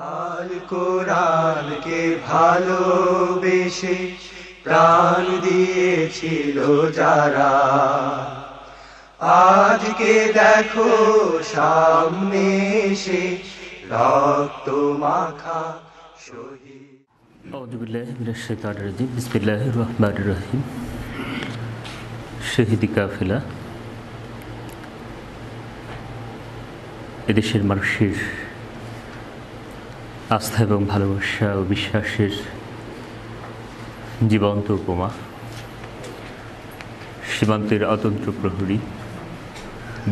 আল কোরআনকে ভালোবেসে প্রাণ দিয়েছিল যারা, আজকে দেখো সামনে এসে রক্ত মাখা শহীদ। আউযু বিল্লাহি মিনাশ শাইতানির রাজিম। বিসমিল্লাহির রহমানির রহিম। শহীদি কাফেলা এদেশের মানুষের আস্থা এবং ভালোবাসা ও বিশ্বাসের জীবন্ত উপমা। সীমান্তের অতন্ত্র প্রহরী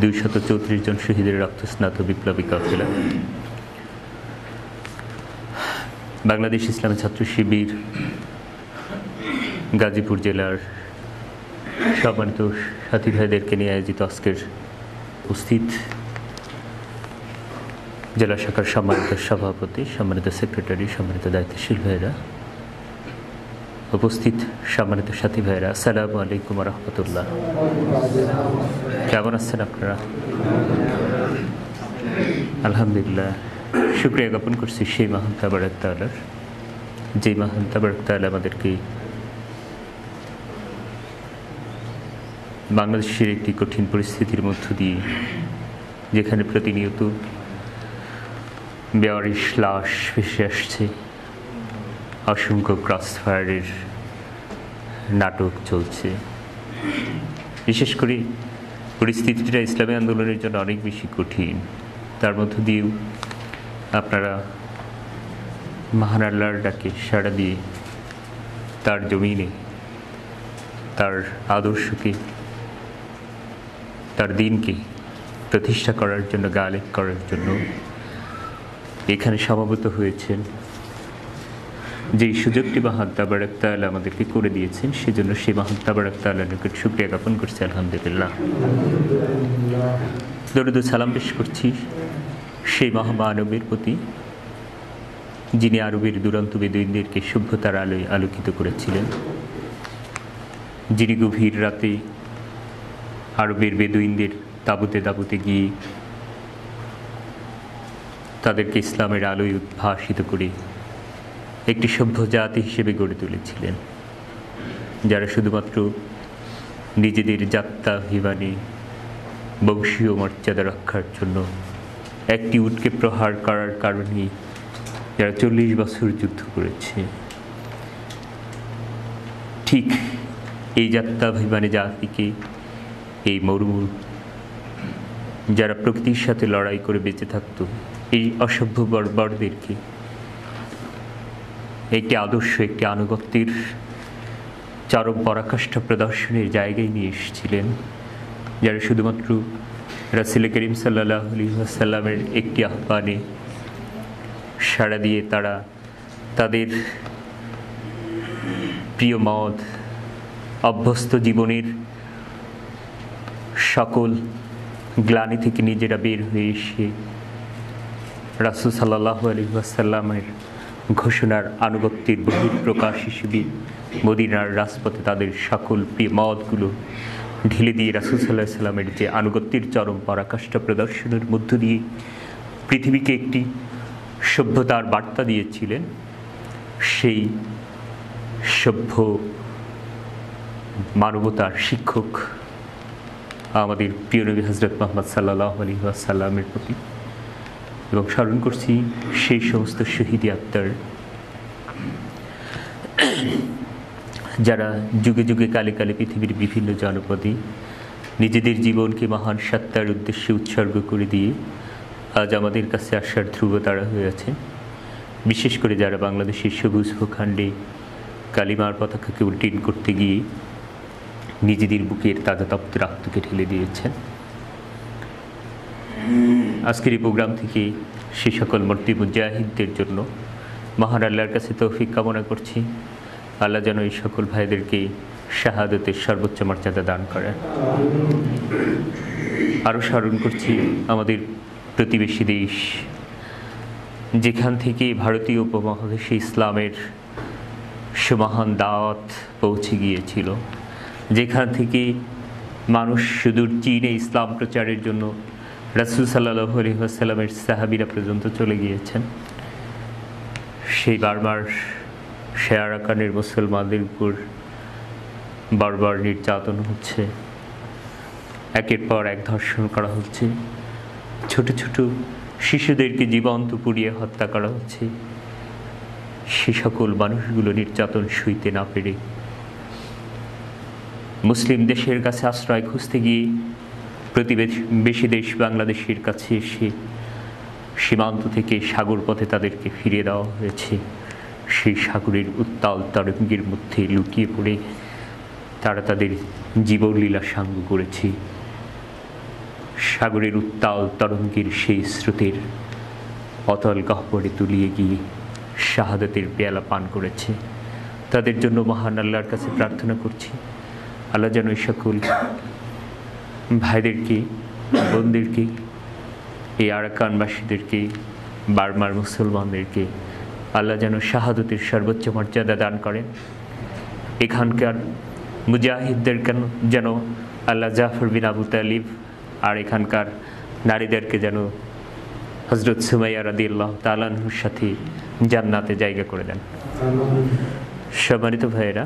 234 জন শহীদের রক্তস্নাত বিপ্লবী কাফেলা বাংলাদেশ ইসলামী ছাত্র শিবির গাজীপুর জেলার সম্মানিত সাথী ভাইদেরকে নিয়ে আয়োজিত আজকের উপস্থিত জেলা শাখার সম্মানিত সভাপতি, সম্মানিত সেক্রেটারি, সম্মানিত দায়িত্বশীল ভাইরা, উপস্থিত সম্মানিত সাথী ভাইরা, আসসালামু আলাইকুম ওয়া রাহমাতুল্লাহ। কেমন আছেন আপনারা? আলহামদুলিল্লাহ, শুকরিয়া জ্ঞাপন করছি সেই মহান তাবারক তাআলার, যেই মহান তাবারক তাআলা আমাদেরকে বাংলাদেশের একটি কঠিন পরিস্থিতির মধ্য দিয়ে, যেখানে প্রতিনিয়ত বেওয়ারিশ লাশ ভেসে আসছে, অসংখ্য ক্রসফায়ারের নাটক চলছে। বিশেষ করে পরিস্থিতিটা ইসলামী আন্দোলনের জন্য অনেক বেশি কঠিন। তার মধ্য দিয়েও আপনারা মহান আল্লাহর ডাকে সাড়া দিয়ে তার জমিনে তার আদর্শকে, তার দিনকে প্রতিষ্ঠা করার জন্য, গালিব করার জন্য এখানে সমবেত হয়েছেন। যেই সুযোগটি মহান তাবারক তাআলা আমাদেরকে করে দিয়েছেন, সেজন্য সেই মহান তাবারক তাআলার নিকট শুকরিয়া জ্ঞাপন করছি, আলহামদুলিল্লাহ। দরুদ ও সালাম পেশ করছি সেই মহামানবের প্রতি, যিনি আরবের দুরন্ত বেদুইনদেরকে সভ্যতার আলোয় আলোকিত করেছিলেন, যিনি গভীর রাতে আরবের বেদুইনদের তাঁবুতে তাঁবুতে গিয়ে তাদেরকে ইসলামের আলোয় উদ্ভাসিত করে একটি সভ্য জাতি হিসেবে গড়ে তুলেছিলেন, যারা শুধুমাত্র নিজেদের জাত্যাভিমানী বংশীয় মর্যাদা রক্ষার জন্য একটি উটকে প্রহার করার কারণেই যারা 40 বছর যুদ্ধ করেছে। ঠিক এই জাত্যাভিমানী জাতিকে, এই মরুমুর যারা প্রকৃতির সাথে লড়াই করে বেঁচে থাকতো, এই অসভ্য বর্বরদেরকে একটি আদর্শ, একটি আনুগত্যের চরম পরাকাষ্ঠা প্রদর্শনের জায়গায় নিয়ে এসেছিলেন, যারা শুধুমাত্র রাসূল করিম সাল্লাল্লাহু আলাইহি ওয়াসাল্লামের একটি আহ্বানে সাড়া দিয়ে তারা তাদের প্রিয় মত, অভ্যস্ত জীবনের সকল গ্লানি থেকে নিজেরা বের হয়ে এসে রাসূল সাল্লাল্লাহু আলাইহি ওয়াসাল্লামের ঘোষণার আনুগত্যের বহিঃপ্রকাশ হিসেবে মদিনার রাজপথে তাদের সকল প্রিয় মতগুলো ঢেলে দিয়ে রাসূল সাল্লাল্লাহু আলাইহি ওয়াসাল্লামের যে আনুগত্যের চরম পরাকাষ্ঠা প্রদর্শনের মধ্য দিয়ে পৃথিবীকে একটি সভ্যতার বার্তা দিয়েছিলেন, সেই সভ্য মানবতার শিক্ষক আমাদের প্রিয় নবী হযরত মুহাম্মদ সাল্লাল্লাহু আলাইহি ওয়াসাল্লামের প্রতি, এবং স্মরণ করছি সেই সমস্ত শহীদি আত্মার, যারা যুগে যুগে কালে কালে পৃথিবীর বিভিন্ন জনপদে নিজেদের জীবনকে মহান সত্তার উদ্দেশ্যে উৎসর্গ করে দিয়ে আজ আমাদের কাছে আসার ধ্রুবতারা হয়ে আছেন। বিশেষ করে যারা বাংলাদেশের সবুজ ভূখণ্ডে কালিমার পতাকাকে উল্টিন করতে গিয়ে নিজেদের বুকের তাজা তপ্ত রক্তকে ঢেলে দিয়েছেন। আজকের এই প্রোগ্রাম থেকে সে সকল মূর্তি মুজাহিদদের জন্য মহান আল্লাহর কাছে তৌফিক কামনা করছি। আল্লাহ যেন এই সকল ভাইদেরকে শাহাদতের সর্বোচ্চ মর্যাদা দান করেন। আরও স্মরণ করছি আমাদের প্রতিবেশী দেশ, যেখান থেকে ভারতীয় উপমহাদেশে ইসলামের সুমহান দাওয়াত পৌঁছে গিয়েছিল, যেখান থেকে মানুষ সুদূর চীনে ইসলাম প্রচারের জন্য রাসূল সাল্লাল্লাহু আলাইহি ওয়াসাল্লামের সাহাবীরা পর্যন্ত চলে গিয়েছেন। সেই বারবার সে আরাকানের মুসলমানদের উপর বারবার নির্যাতন হচ্ছে, একের পর এক ধর্ষণ করা হচ্ছে, ছোট ছোট শিশুদেরকে জীবন্ত পুড়িয়ে হত্যা করা হচ্ছে। সে সকল মানুষগুলো নির্যাতন সইতে না পেরে মুসলিম দেশের কাছে আশ্রয় খুঁজতে গিয়ে প্রতিবেশী দেশ বাংলাদেশের কাছে এসে সীমান্ত থেকে সাগর পথে তাদেরকে ফিরিয়ে দেওয়া হয়েছে। সেই সাগরের উত্তাল তরঙ্গের মধ্যে লুকিয়ে পড়ে তারা তাদের জীবনলীলা সাঙ্গ করেছে। সাগরের উত্তাল তরঙ্গের সেই স্রোতের অতল গহ্বরে তুলিয়ে গিয়ে শাহাদাতের পেয়ালা পান করেছে। তাদের জন্য মহান আল্লাহর কাছে প্রার্থনা করছি, আল্লাহ যেন এই সকল ভাইদেরকে, বোনদেরকে, এই আরাকানবাসীদেরকে, বার্মার মুসলমানদেরকে আল্লাহ যেন শাহাদতের সর্বোচ্চ মর্যাদা দান করেন। এখানকার মুজাহিদদের যেন আল্লাহ জাফর বিন আবু তালিব আর এখানকার নারীদেরকে যেন হজরত সুমাইয়া রাদিয়াল্লাহু তাআলা আনহুর সাথে জান্নাতে জায়গা করে দেন। সম্মানিত ভাইয়েরা,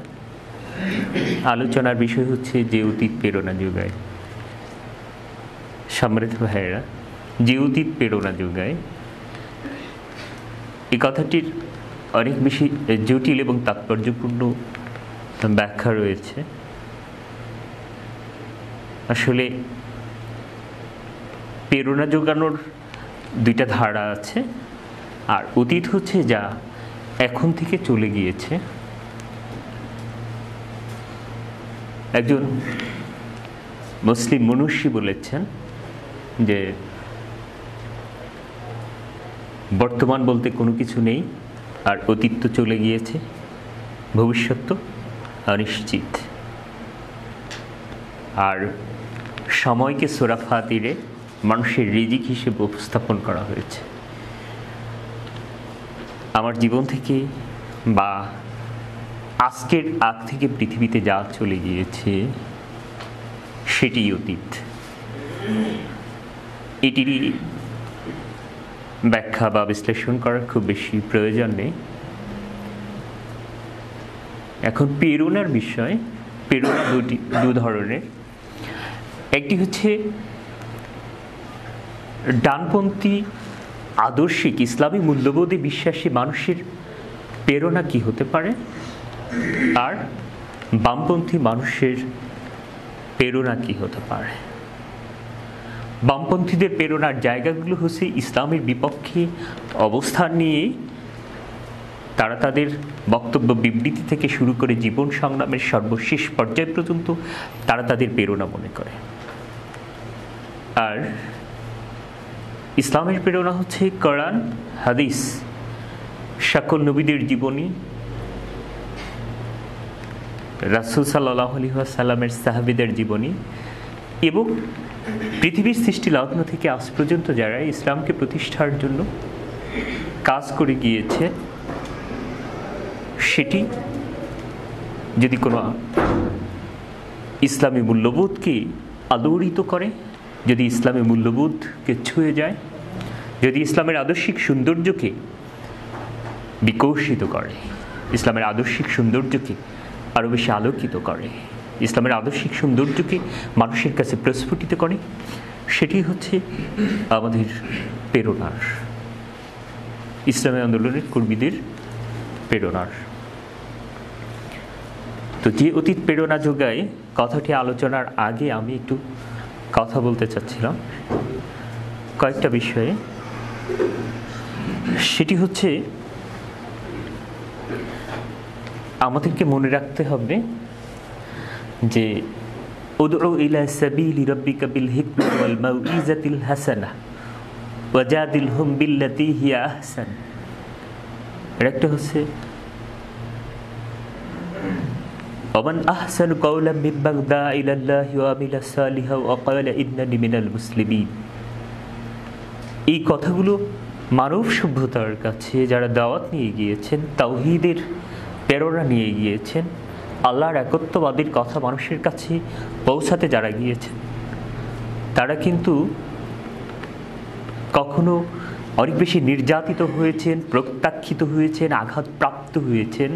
আলোচনার বিষয় হচ্ছে যে অতীত প্রেরণা যোগায়। সম্মানিত ভাইয়েরা, যে অতীত প্রেরণা যোগায়, এই কথাটির অনেক বেশি জটিল এবং তাৎপর্যপূর্ণ ব্যাখ্যা রয়েছে। আসলে প্রেরণা যোগানোর দুইটা ধারা আছে, আর অতীত হচ্ছে যা এখন থেকে চলে গিয়েছে। একজন মুসলিম মনীষী বলেছেন যে বর্তমান বলতে কোনো কিছু নেই, আর অতীত তো চলে গিয়েছে, ভবিষ্যৎ তো অনিশ্চিত। আর সময়কে সূরা ফাতিরে মানুষের রিজিক হিসেবে উপস্থাপন করা হয়েছে। আমার জীবন থেকে বা আজকের আগ থেকে পৃথিবীতে যা চলে গিয়েছে সেটি অতীত। এটিরই ব্যাখ্যা বা বিশ্লেষণ করার খুব বেশি প্রয়োজন নেই। এখন প্রেরণার বিষয়, প্রেরণা দু ধরনের। একটি হচ্ছে ডানপন্থী আদর্শিক ইসলামী মূল্যবোধে বিশ্বাসী মানুষের প্রেরণা কি হতে পারে, আর বামপন্থী মানুষের প্রেরণা কি হতে পারে। বামপন্থীদের প্রেরণার জায়গাগুলো হচ্ছে ইসলামের বিপক্ষে অবস্থান নিয়ে তারা তাদের বক্তব্য বিবৃতি থেকে শুরু করে জীবন সংগ্রামের সর্বশেষ পর্যায় পর্যন্ত তারা তাদের প্রেরণা মনে করে। আর ইসলামের প্রেরণা হচ্ছে কোরআন, হাদিস, সকল নবীদের জীবনী, রাসূল সাল্লাল্লাহু আলাইহি ওয়াসাল্লামের সাহাবীদের জীবনী, এবং পৃথিবীর সৃষ্টি লগ্ন থেকে আজ পর্যন্ত যারা ইসলামকে প্রতিষ্ঠার জন্য কাজ করে গিয়েছে, সেটি যদি কোনো ইসলামী মূল্যবোধকে আলোড়িত করে, যদি ইসলামী মূল্যবোধকে ছুঁয়ে যায়, যদি ইসলামের আদর্শিক সৌন্দর্যকে বিকশিত করে, ইসলামের আদর্শিক সৌন্দর্যকে আরও বেশি আলোকিত করে, ইসলামের আদর্শিক সৌন্দর্যকে মানুষের কাছে প্রস্ফুটিত করে, সেটি হচ্ছে আমাদের প্রেরণার, ইসলামী আন্দোলনের কর্মীদের প্রেরণার। তো যে অতীত প্রেরণা যোগায় কথাটি আলোচনার আগে আমি একটু কথা বলতে চাচ্ছিলাম কয়েকটা বিষয়ে। সেটি হচ্ছে আমাদেরকে মনে রাখতে হবে যে উদউ ইলা সাবিলি রাব্বিকা বিল হিকমাতি ওয়াল মাউইজাতিল হাসানাহ ওয়াজাদিলহুম বিল্লাতী হিয়া আহসান। একটা হচ্ছে ওমান আহসানু কাওলাম মিম্মান দাআ ইলাল্লাহি ওয়া আমিলা সালিহান ওয়া ক্বালা ইন্নানি মিনাল মুসলিমিন। এই কথাগুলো মানব সভ্যতার কাছে যারা দাওয়াত নিয়ে গিয়েছেন, তাওহীদের প্রেরণা নিয়ে গিয়েছেন, আল্লাহর একত্ববাদের কথা মানুষের কাছে পৌঁছাতে যারা গিয়েছেন, তারা কিন্তু কখনো অনেক বেশি নির্যাতিত হয়েছেন, প্রত্যাখ্যিত হয়েছেন, আঘাতপ্রাপ্ত হয়েছেন।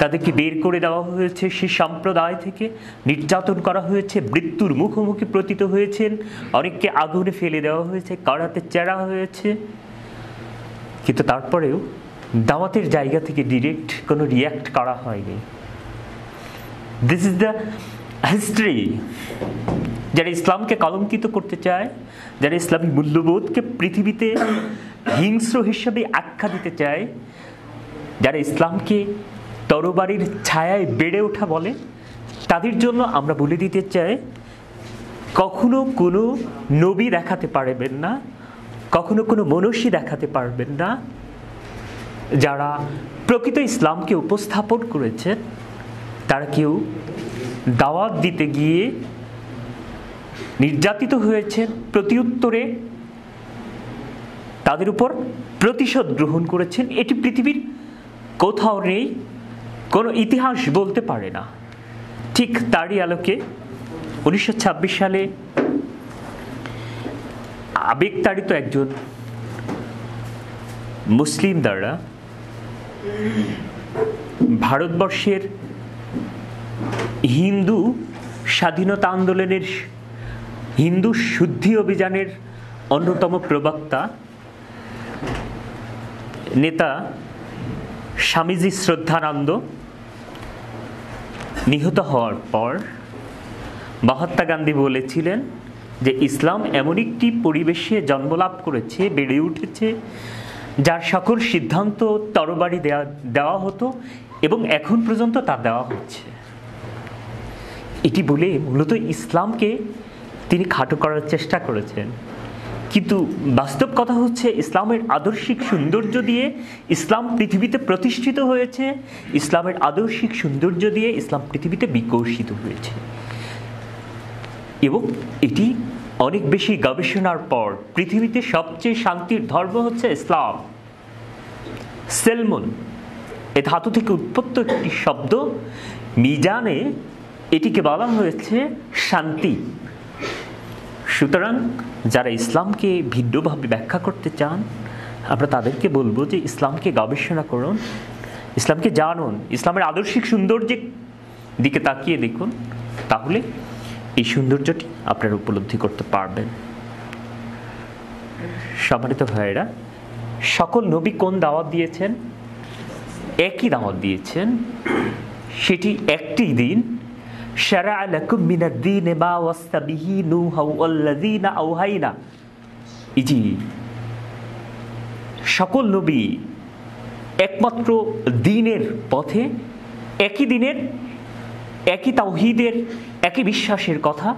তাদেরকে বের করে দেওয়া হয়েছে সেই সম্প্রদায় থেকে, নির্যাতন করা হয়েছে, মৃত্যুর মুখোমুখি পতিত হয়েছেন, অনেককে আগুনে ফেলে দেওয়া হয়েছে, কড়াতে চেরা হয়েছে। কিন্তু তারপরেও দাওয়াতের জায়গা থেকে ডিরেক্ট কোনো রিয়্যাক্ট করা হয়নি। This is the history. যারা ইসলামকে কলঙ্কিত করতে চায়, যারা ইসলামী মূল্যবোধকে পৃথিবীতে হিংস্র হিসাবে আখ্যা দিতে চায়, যারা ইসলামকে তরবারির ছায়ায় বেড়ে ওঠা বলে, তাদের জন্য আমরা বলে দিতে চাই, কখনো কোনো নবী দেখাতে পারবেন না, কখনো কোনো মনীষী দেখাতে পারবেন না যারা প্রকৃত ইসলামকে উপস্থাপন করেছেন। তারা কেউ দাওয়াত দিতে গিয়ে নির্যাতিত হয়েছেন, প্রত্যুত্তরে তাদের উপর প্রতিশোধ গ্রহণ করেছেন। এটি পৃথিবীর কোথাও নেই, কোনো ইতিহাস বলতে পারে না। ঠিক তারই আলোকে 1926 সালে আবেগতাড়িত একজন মুসলিম দ্বারা ভারতবর্ষের হিন্দু স্বাধীনতা আন্দোলনের, হিন্দু শুদ্ধি অভিযানের অন্যতম প্রবক্তা নেতা স্বামীজি শ্রদ্ধানন্দ নিহত হওয়ার পর মহাত্মা গান্ধী বলেছিলেন যে ইসলাম এমন একটি পরিবেশে জন্মলাভ করেছে, বেড়ে উঠেছে, যার সকল সিদ্ধান্ত তরবারি দেওয়া হতো এবং এখন পর্যন্ত তা দেওয়া হচ্ছে। এটি বলে মূলত ইসলামকে তিনি খাটো করার চেষ্টা করেছেন। কিন্তু বাস্তব কথা হচ্ছে, ইসলামের আদর্শিক সৌন্দর্য দিয়ে ইসলাম পৃথিবীতে প্রতিষ্ঠিত হয়েছে, ইসলামের আদর্শিক সৌন্দর্য দিয়ে ইসলাম পৃথিবীতে বিকশিত হয়েছে। এবং এটি অনেক বেশি গবেষণার পর পৃথিবীতে সবচেয়ে শান্তির ধর্ম হচ্ছে ইসলাম। সেলমন এ ধাতু থেকে উৎপত্ত একটি শব্দ, মিজানে এটিকে বলা হয়েছে শান্তি। সুতরাং যারা ইসলামকে ভিন্নভাবে ব্যাখ্যা করতে চান, আমরা তাদেরকে বলবো যে ইসলামকে গবেষণা করুন, ইসলামকে জানুন, ইসলামের আদর্শিক সৌন্দর্যের দিকে তাকিয়ে দেখুন, তাহলে এই সৌন্দর্যটি আপনারা উপলব্ধি করতে পারবেন। সম্মানিত ভাইয়েরা, সকল নবী কোন দাওয়াত দিয়েছেন? একই দাওয়াত দিয়েছেন। সেটি একটি দিন, শারা'a লাকুম মিনাদ-দীনি মা ওয়াসা বিহি নূহা ওয়াল্লাযীনা আওহাইনা। জি, সকল নবী একমাত্র দ্বীনের পথে, একই দিনের, একই তাওহীদের, একই বিশ্বাসের কথা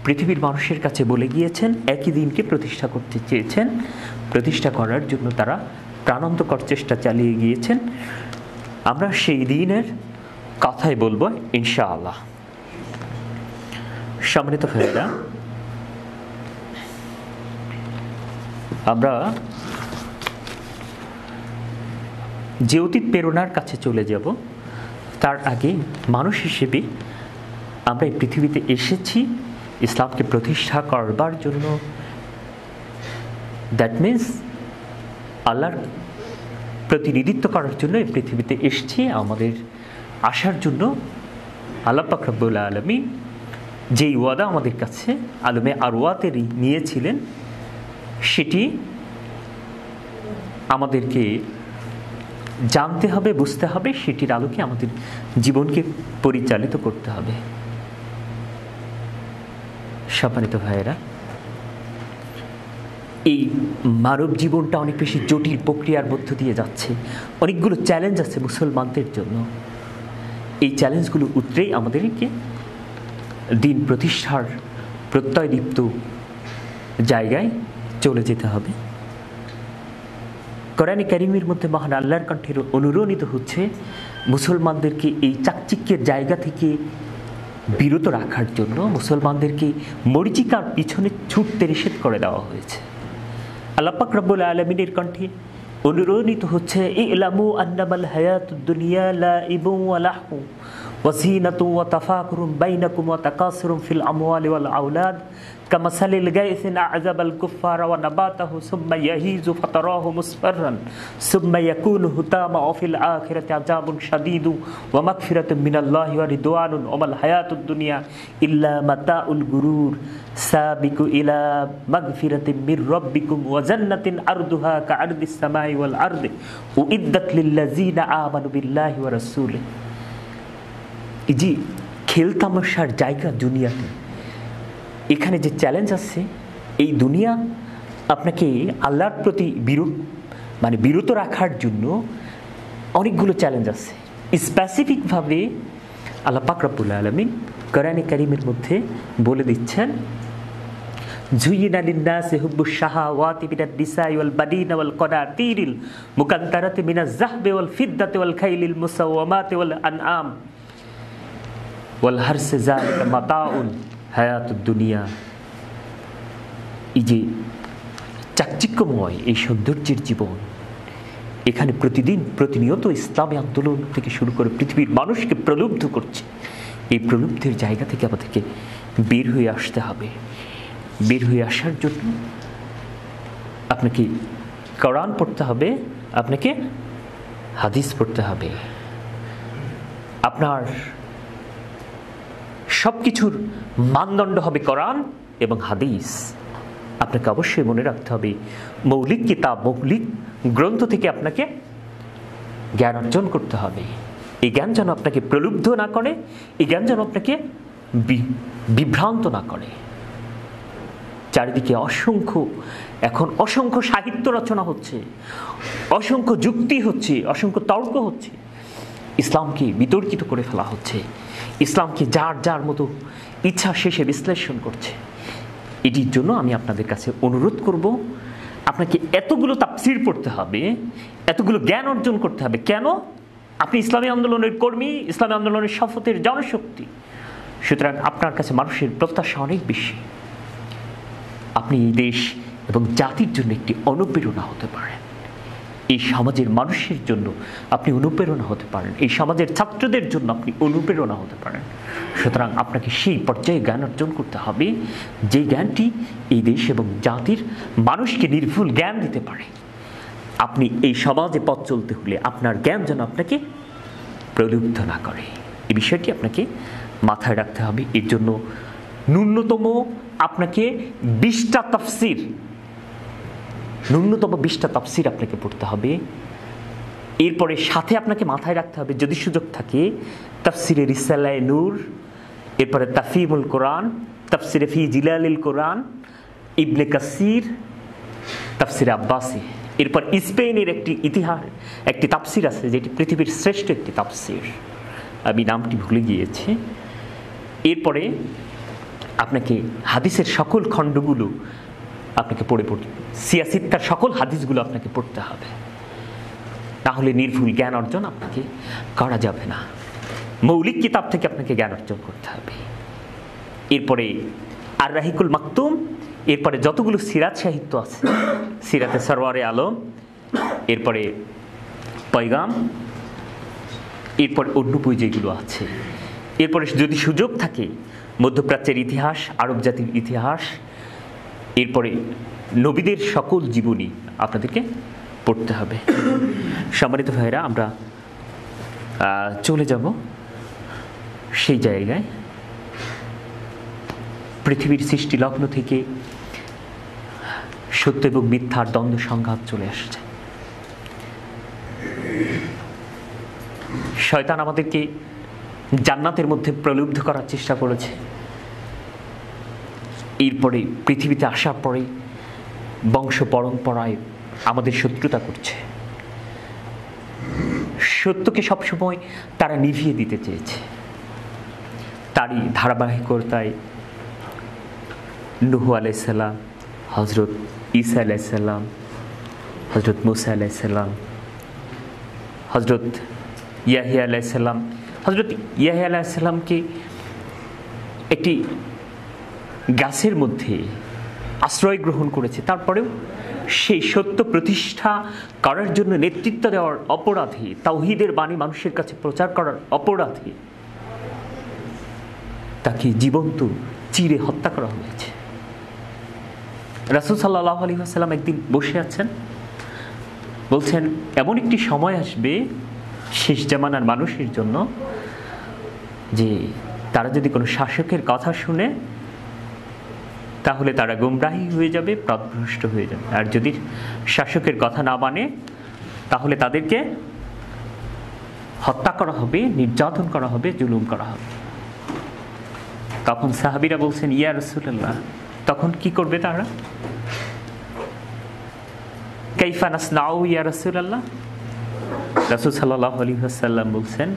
পৃথিবীর মানুষের কাছে বলে গিয়েছেন, একই দিনকে প্রতিষ্ঠা করতে চেয়েছেন। প্রতিষ্ঠা করার জন্য তারা প্রাণান্তকর চেষ্টা চালিয়ে গিয়েছেন। আমরা সেই দিনের কথাই বলবো ইনশাআল্লাহ। সম্মানিত ভাইয়েরা, আমরা যে অতীত প্রেরণার কাছে চলে যাব, তার আগে মানুষ হিসেবে আমরা এই পৃথিবীতে এসেছি ইসলামকে প্রতিষ্ঠা করবার জন্য। দ্যাট মিনস আল্লাহর প্রতিনিধিত্ব করার জন্য এই পৃথিবীতে এসেছি। আমাদের আসার জন্য আল্লাহ পাক রব্বুল আলামিন যেই ওয়াদা আমাদের কাছে আলমে আরওয়াতে নিয়েছিলেন, সেটি আমাদেরকে জানতে হবে, বুঝতে হবে, সেটির আলোকে আমাদের জীবনকে পরিচালিত করতে হবে। সম্মানিত ভাইয়েরা, এই মানব জীবনটা অনেক বেশি জটিল প্রক্রিয়ার মধ্য দিয়ে যাচ্ছে। অনেকগুলো চ্যালেঞ্জ আছে মুসলমানদের জন্য। এই চ্যালেঞ্জগুলো উতরেই আমাদেরকে দিন প্রতিষ্ঠার প্রত্যয়দীপ্ত জায়গায় চলে যেতে হবে। কোরআনে কারীমের মধ্যে মহান আল্লাহর কণ্ঠে অনুরণিত হচ্ছে মুসলমানদেরকে এই চাকচিক্যের জায়গা থেকে বিরত রাখার জন্য মুসলমানদেরকে মরিচিকার পিছনে ছুটতে নিষেধ করে দেওয়া হয়েছে। আল্লাহ পাক রব্বুল আলামিনের কণ্ঠে অনুরণিত হচ্ছে, ইলামু আন্নামাল হায়াতুদ দুনিয়া লাইবুন ওয়া লাহু ওয়া যিনাতুন ওয়া তাফাকুরুন বাইনাকুম ওয়া তাকাসুরুন ফিল আমওয়ালি ওয়াল আওলাদ কামাসালিল গায়সিন আযাবাল কুফফারা ওয়া নাবাতাহু সুম্মা ইয়াহিজু ফাতারাহু মুসফাররান সুম্মা ইয়াকুনু হুতামা ওয়া ফিল আখিরাতি আযাবুন শাদীদু ওয়া মাগফিরাতুম মিনাল্লাহি ওয়া রিদওয়ানুন ওয়া মাল হায়াতুদ দুনিয়া ইল্লা মাতাউল গুরুর সাবিকু ইলা মাগফিরাতিম মির রাব্বিকুম ওয়া জান্নাতিন আরদুহা কাআরদিস সামাই ওয়াল আরদি উইদ্দাত লিল্লাযিনা আমানু বিল্লাহি ওয়া রাসূলিহি। এই যে খেলতামাশার জায়গা দুনিয়াতে, এখানে যে চ্যালেঞ্জ আছে, এই দুনিয়া আপনাকে আল্লাহর প্রতি বিরত রাখার জন্য অনেকগুলো চ্যালেঞ্জ আছে। স্পেসিফিকভাবে আল্লাহ পাক রব্বুল আলামিন কোরআনে কারীমের মধ্যে বলে দিচ্ছেন, যুয়িনা লিন-নাসি হুব্বুশ শাহাওয়াতি মিনান নিসাই ওয়াল বানিনা ওয়াল কানাতিরিল মুকান্তারাতি মিনাজ যাহবি ওয়াল ফিদ্দাতি ওয়াল খাইলিল মুসাওয়ামাতি ওয়াল আনআম ওয়াল হারসি যালিকা মাতাউল হায়াতুদ দুনিয়া। এই যে চাকচিক্যময় এই সৌন্দর্যের জীবন, এখানে প্রতিনিয়ত ইসলামী আন্দোলন থেকে শুরু করে পৃথিবীর মানুষকে প্রলুব্ধ করছে। এই প্রলুব্ধের জায়গা থেকে আমাদেরকে বের হয়ে আসতে হবে। বের হয়ে আসার জন্য আপনাকে কোরআন পড়তে হবে, আপনাকে হাদিস পড়তে হবে। আপনার সব কিছুর মানদণ্ড হবে কোরআন এবং হাদিস। আপনাকে অবশ্যই মনে রাখতে হবে, মৌলিক কিতাব, মৌলিক গ্রন্থ থেকে আপনাকে জ্ঞান অর্জন করতে হবে। এই জ্ঞান যেন আপনাকে প্রলুব্ধ না করে, এই জ্ঞান যেন আপনাকে বিভ্রান্ত না করে। চারিদিকে এখন অসংখ্য সাহিত্য রচনা হচ্ছে, অসংখ্য যুক্তি হচ্ছে, অসংখ্য তর্ক হচ্ছে, ইসলামকে বিতর্কিত করে ফেলা হচ্ছে, ইসলামকে যার মতো ইচ্ছা শেষে বিশ্লেষণ করছে। এটির জন্য আমি আপনাদের কাছে অনুরোধ করব, আপনাকে এতগুলো তাফসীর পড়তে হবে, এতগুলো জ্ঞান অর্জন করতে হবে। কেন? আপনি ইসলামী আন্দোলনের কর্মী, ইসলামী আন্দোলনের শপথের জনশক্তি। সুতরাং আপনার কাছে মানুষের প্রত্যাশা অনেক বেশি। আপনি এই দেশ এবং জাতির জন্য একটি অনুপ্রেরণা হতে পারেন। এই সমাজের মানুষের জন্য আপনি অনুপ্রেরণা হতে পারেন, এই সমাজের ছাত্রদের জন্য আপনি অনুপ্রেরণা হতে পারেন। সুতরাং আপনাকে সেই পর্যায়ে জ্ঞান অর্জন করতে হবে, যে জ্ঞানটি এই দেশ এবং জাতির মানুষকে নির্ভুল জ্ঞান দিতে পারে। আপনি এই সমাজে পথ চলতে হলে আপনার জ্ঞান যেন আপনাকে প্রলুব্ধ না করে, এই বিষয়টি আপনাকে মাথায় রাখতে হবে। এর জন্য ন্যূনতম আপনাকে 20টা তাফসীর আপনাকে পড়তে হবে। এরপরে সাথে আপনাকে মাথায় রাখতে হবে, যদি সুযোগ থাকে, তাফসিরে রিসালায়ে নূর, এরপরে তাফহিমুল কোরআন, তাফসিরে ফি জিলালিল কোরআন, ইবনে কাসির, তাফসিরে আব্বাসি। এরপর স্পেনের একটি তাফসির আছে, যেটি পৃথিবীর শ্রেষ্ঠ একটি তাফসির, আমি নামটি ভুলে গিয়েছি। এরপরে আপনাকে হাদিসের সকল খণ্ডগুলো আপনাকে পড়তে সিয়াসিত্তার সকল হাদিসগুলো আপনাকে পড়তে হবে, তাহলে নির্ভুল জ্ঞান অর্জন আপনাকে করা যাবে না। মৌলিক কিতাব থেকে আপনাকে জ্ঞান অর্জন করতে হবে। এরপরে আর রাহিকুল মাকতুম, এরপরে যতগুলো সিরাত সাহিত্য আছে, সিরাতে সরওয়ারে আলম, এরপরে পয়গাম, এরপর অন্য বই যেগুলো আছে, এরপরে যদি সুযোগ থাকে মধ্যপ্রাচ্যের ইতিহাস, আরব জাতির ইতিহাস, এরপরে নবীদের সকল জীবনী আপনাদেরকে পড়তে হবে। সম্মানিত ভাইরা, আমরা চলে যাব সেই জায়গায় পৃথিবীর সৃষ্টি লগ্ন থেকে সত্য এবং মিথ্যার দ্বন্দ্ব সংঘাত চলে আসছে। শয়তান আমাদেরকে জান্নাতের মধ্যে প্রলুব্ধ করার চেষ্টা করেছে। এরপরে পৃথিবীতে আসার পরে বংশ পরম্পরায় আমাদের শত্রুতা করছে। সত্যকে সবসময় তারা নিভিয়ে দিতে চেয়েছে। তারই ধারাবাহিকতায় নূহ আলাইহিস সালাম, হযরত ঈসা আলাইহিস সালাম, হযরত মুসা আলাইহিস সালাম, হযরত ইয়াহিয়া আলাইহিস সালাম, হযরত ইয়াহিয়া আলাইহিস সালামকে একটি গাছের মধ্যে আশ্রয় গ্রহণ করেছে। তারপরেও সেই সত্য প্রতিষ্ঠা করার জন্য নেতৃত্ব দেওয়ার অপরাধে, তাওহীদের বাণী মানুষের কাছে প্রচার করার অপরাধে তাকে জীবন্ত চিরে হত্যা করা হয়েছে। রাসূল সাল্লাল্লাহু আলাইহি ওয়াসাল্লাম একদিন বসে আছেন, বলছেন এমন একটি সময় আসবে শেষ জামানার মানুষের জন্য যে তারা যদি কোনো শাসকের কথা শুনে তাহলে তারা গোমরাহী হয়ে যাবে, পথভ্রষ্ট হয়ে যাবে, আর যদি শাসকের কথা না মানে তাহলে তাদেরকে হত্যা করা হবে, নির্যাতন করা হবে, জুলুম করা হবে। তখন সাহাবীরা বলছেন ইয়া রাসূলুল্লাহ, তখন কি করবে তারা? কাইফা নাসনাউ ইয়া রাসূলুল্লাহ? রাসূল সাল্লাল্লাহু আলাইহি ওয়াসাল্লাম বলছেন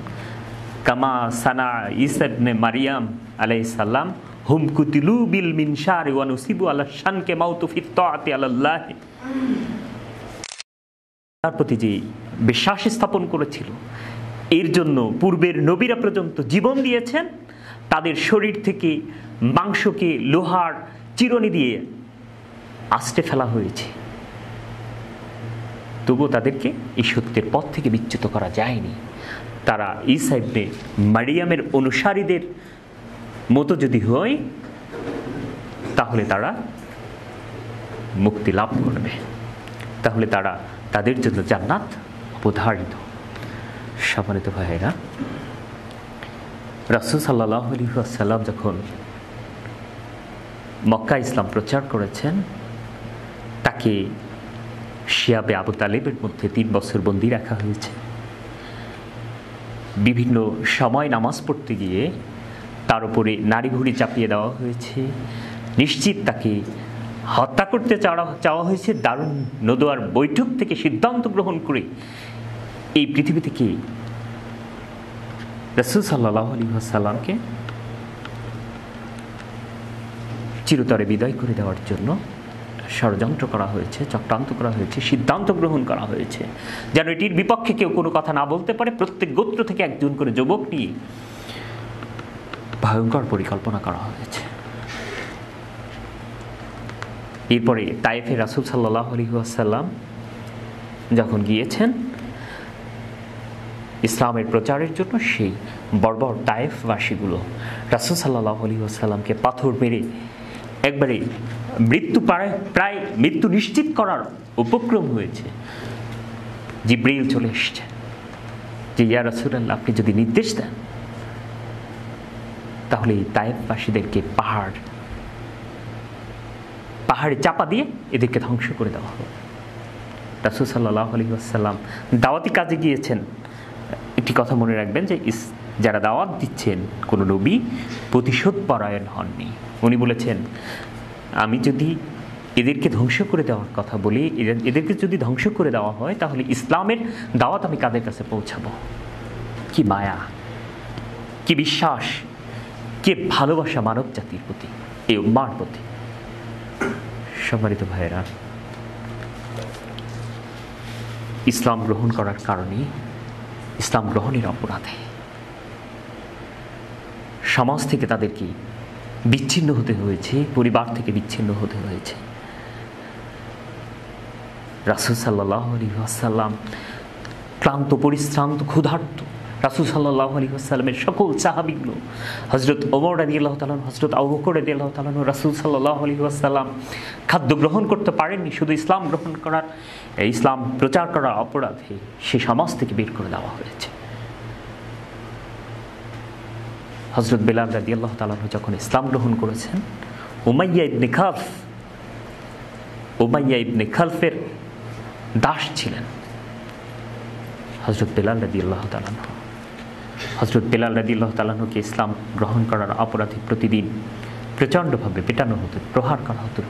কামা সানা ঈসা ইবনে মারইয়াম আলাইহিস সালাম হুম কুতিলু বিল মিনশার ওয়া নুসিবু আলা শানকে মাউতু ফি তাআতি আলাল্লাহ। তার প্রতি যে বিশ্বাস স্থাপন করেছিল এর জন্য পূর্বের নবীরা পর্যন্ত জীবন দিয়েছেন, তাদের শরীর থেকে মাংসকে লোহার চিরুনি দিয়ে আস্তে ফেলা হয়েছে, তবুও তাদেরকে এই সত্যের পথ থেকে বিচ্যুত করা যায়নি। তারা ঈসা ইবনে মারইয়ামের অনুসারীদের মতো যদি হয় তাহলে তারা মুক্তি লাভ করবে, তাহলে তারা তাদের জন্য জান্নাত অবধারিত। সম্মানিত ভাইয়েরা, রাসূল সাল্লাল্লাহু আলাইহি ওয়াসাল্লাম যখন মক্কা ইসলাম প্রচার করেছেন, তাকে শিয়াবে আবু তালেবের মধ্যে 3 বছর বন্দী রাখা হয়েছে। বিভিন্ন সময় নামাজ পড়তে গিয়ে তার উপরে নারী ভুঁড়ি চাপিয়ে দেওয়া হয়েছে, নিশ্চিত তাকে হত্যা করতে চাওয়া হয়েছে। দারুণ নদওয়ার বৈঠক থেকে সিদ্ধান্ত গ্রহণ করে এই পৃথিবী থেকে রাসূল সাল্লাল্লাহু আলাইহি ওয়াসাল্লামকে চিরতরে বিদায় করে দেওয়ার জন্য ষড়যন্ত্র করা হয়েছে, চক্রান্ত করা হয়েছে, সিদ্ধান্ত গ্রহণ করা হয়েছে যেন এটির বিপক্ষে কেউ কোনো কথা না বলতে পারে। প্রত্যেক গোত্র থেকে একজন করে যুবক নিয়ে ভয়ঙ্কর পরিকল্পনা করা হয়েছে। এরপরে তায়েফে রাসূল সাল্লাল্লাহু আলাইহি ওয়াসাল্লাম যখন গিয়েছেন ইসলামের প্রচারের জন্য, সেই বর্বর তায়েফবাসীগুলো রাসূল সাল্লাল্লাহু আলাইহি ওয়াসাল্লামকে পাথর মেরে একবারে প্রায় মৃত্যু নিশ্চিত করার উপক্রম হয়েছে। জিবরিল চলে এসেছে যে ইয়া রাসূলুল্লাহ, আপনি যদি নির্দেশ দেন তাহলে এই তায়েফবাসীদেরকে পাহাড়ে চাপা দিয়ে এদেরকে ধ্বংস করে দেওয়া হবে। রাসূল সাল্লাল্লাহু আলাইহি ওয়াসাল্লাম দাওয়াতি কাজে গিয়েছেন। একটি কথা মনে রাখবেন যে যারা দাওয়াত দিচ্ছেন কোনো নবী প্রতিশোধ পরায়ণ হননি। উনি বলেছেন আমি যদি এদেরকে ধ্বংস করে দেওয়ার কথা বলি, এদেরকে যদি ধ্বংস করে দেওয়া হয় তাহলে ইসলামের দাওয়াত আমি কাদের কাছে পৌঁছাবো? কি মায়া, কি বিশ্বাস, কে ভালোবাসা মানব জাতির প্রতি, এই উম্মার প্রতি। সম্মানিত ভাইয়েরা, ইসলাম গ্রহণ করার কারণে, ইসলাম গ্রহণের অপরাধে সমাজ থেকে তাদেরকে বিচ্ছিন্ন হতে হয়েছে, পরিবার থেকে বিচ্ছিন্ন হতে হয়েছে। রাসূল সাল্লাল্লাহু আলাইহি ওয়াসাল্লাম ক্লান্ত, পরিশ্রান্ত, ক্ষুধার্ত। রাসূল সাল্লাল্লাহু আলাইহি ওয়াসাল্লামের সকল সাহাবীগুলো, হযরত ওমর রাদিয়াল্লাহু তাআলা, হযরত আবু বকর রাদিয়াল্লাহু তাআলা, রাসূল সাল্লাল্লাহু আলাইহি ওয়াসাল্লাম খাদ্য গ্রহণ করতে পারেননি। শুধু ইসলাম গ্রহণ করার, ইসলাম প্রচার করার অপরাধে সে সমাজ থেকে বের করে দেওয়া হয়েছে। হযরত বেলাল রাদিয়াল্লাহু তাআলা যখন ইসলাম গ্রহণ করেছেন, উমাইয়া ইবনে খালফের দাস ছিলেন হযরত বেলাল রাদিয়াল্লাহু তাআলা। হযরত বেলাল রাদিয়াল্লাহু তাআলাকে ইসলাম গ্রহণ করার অপরাধে প্রতিদিন প্রচণ্ডভাবে পেটানো হতো, প্রহার করা হতো।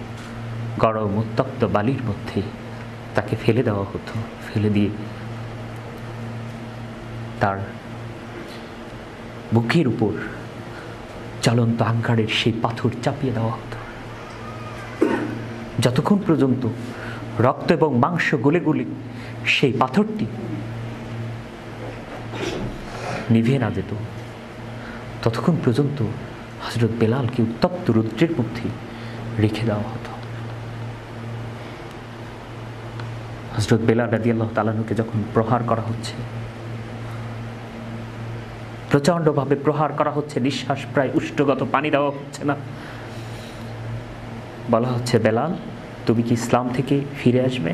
গরম উত্তপ্ত বালির মধ্যে তাকে ফেলে দেওয়া হতো, ফেলে দিয়ে তার বুকের উপর জ্বলন্ত আঙ্গারের সেই পাথর চাপিয়ে দেওয়া হতো, যতক্ষণ পর্যন্ত রক্ত এবং মাংস গলে গলে সেই পাথরটি নিভে না যেত, ততক্ষণ পর্যন্ত হযরত বেলালকে উত্তপ্ত রৌদ্রের মধ্যে রেখে দেওয়া হতো। হযরত বেলাল রাদিয়াল্লাহু তাআলাকে যখন প্রহার করা হচ্ছে, প্রচণ্ডভাবে প্রহার করা হচ্ছে, নিঃশ্বাস প্রায় উষ্ণগত, পানি দেওয়া হচ্ছে না, বলা হচ্ছে বেলাল তুমি কি ইসলাম থেকে ফিরে আসবে?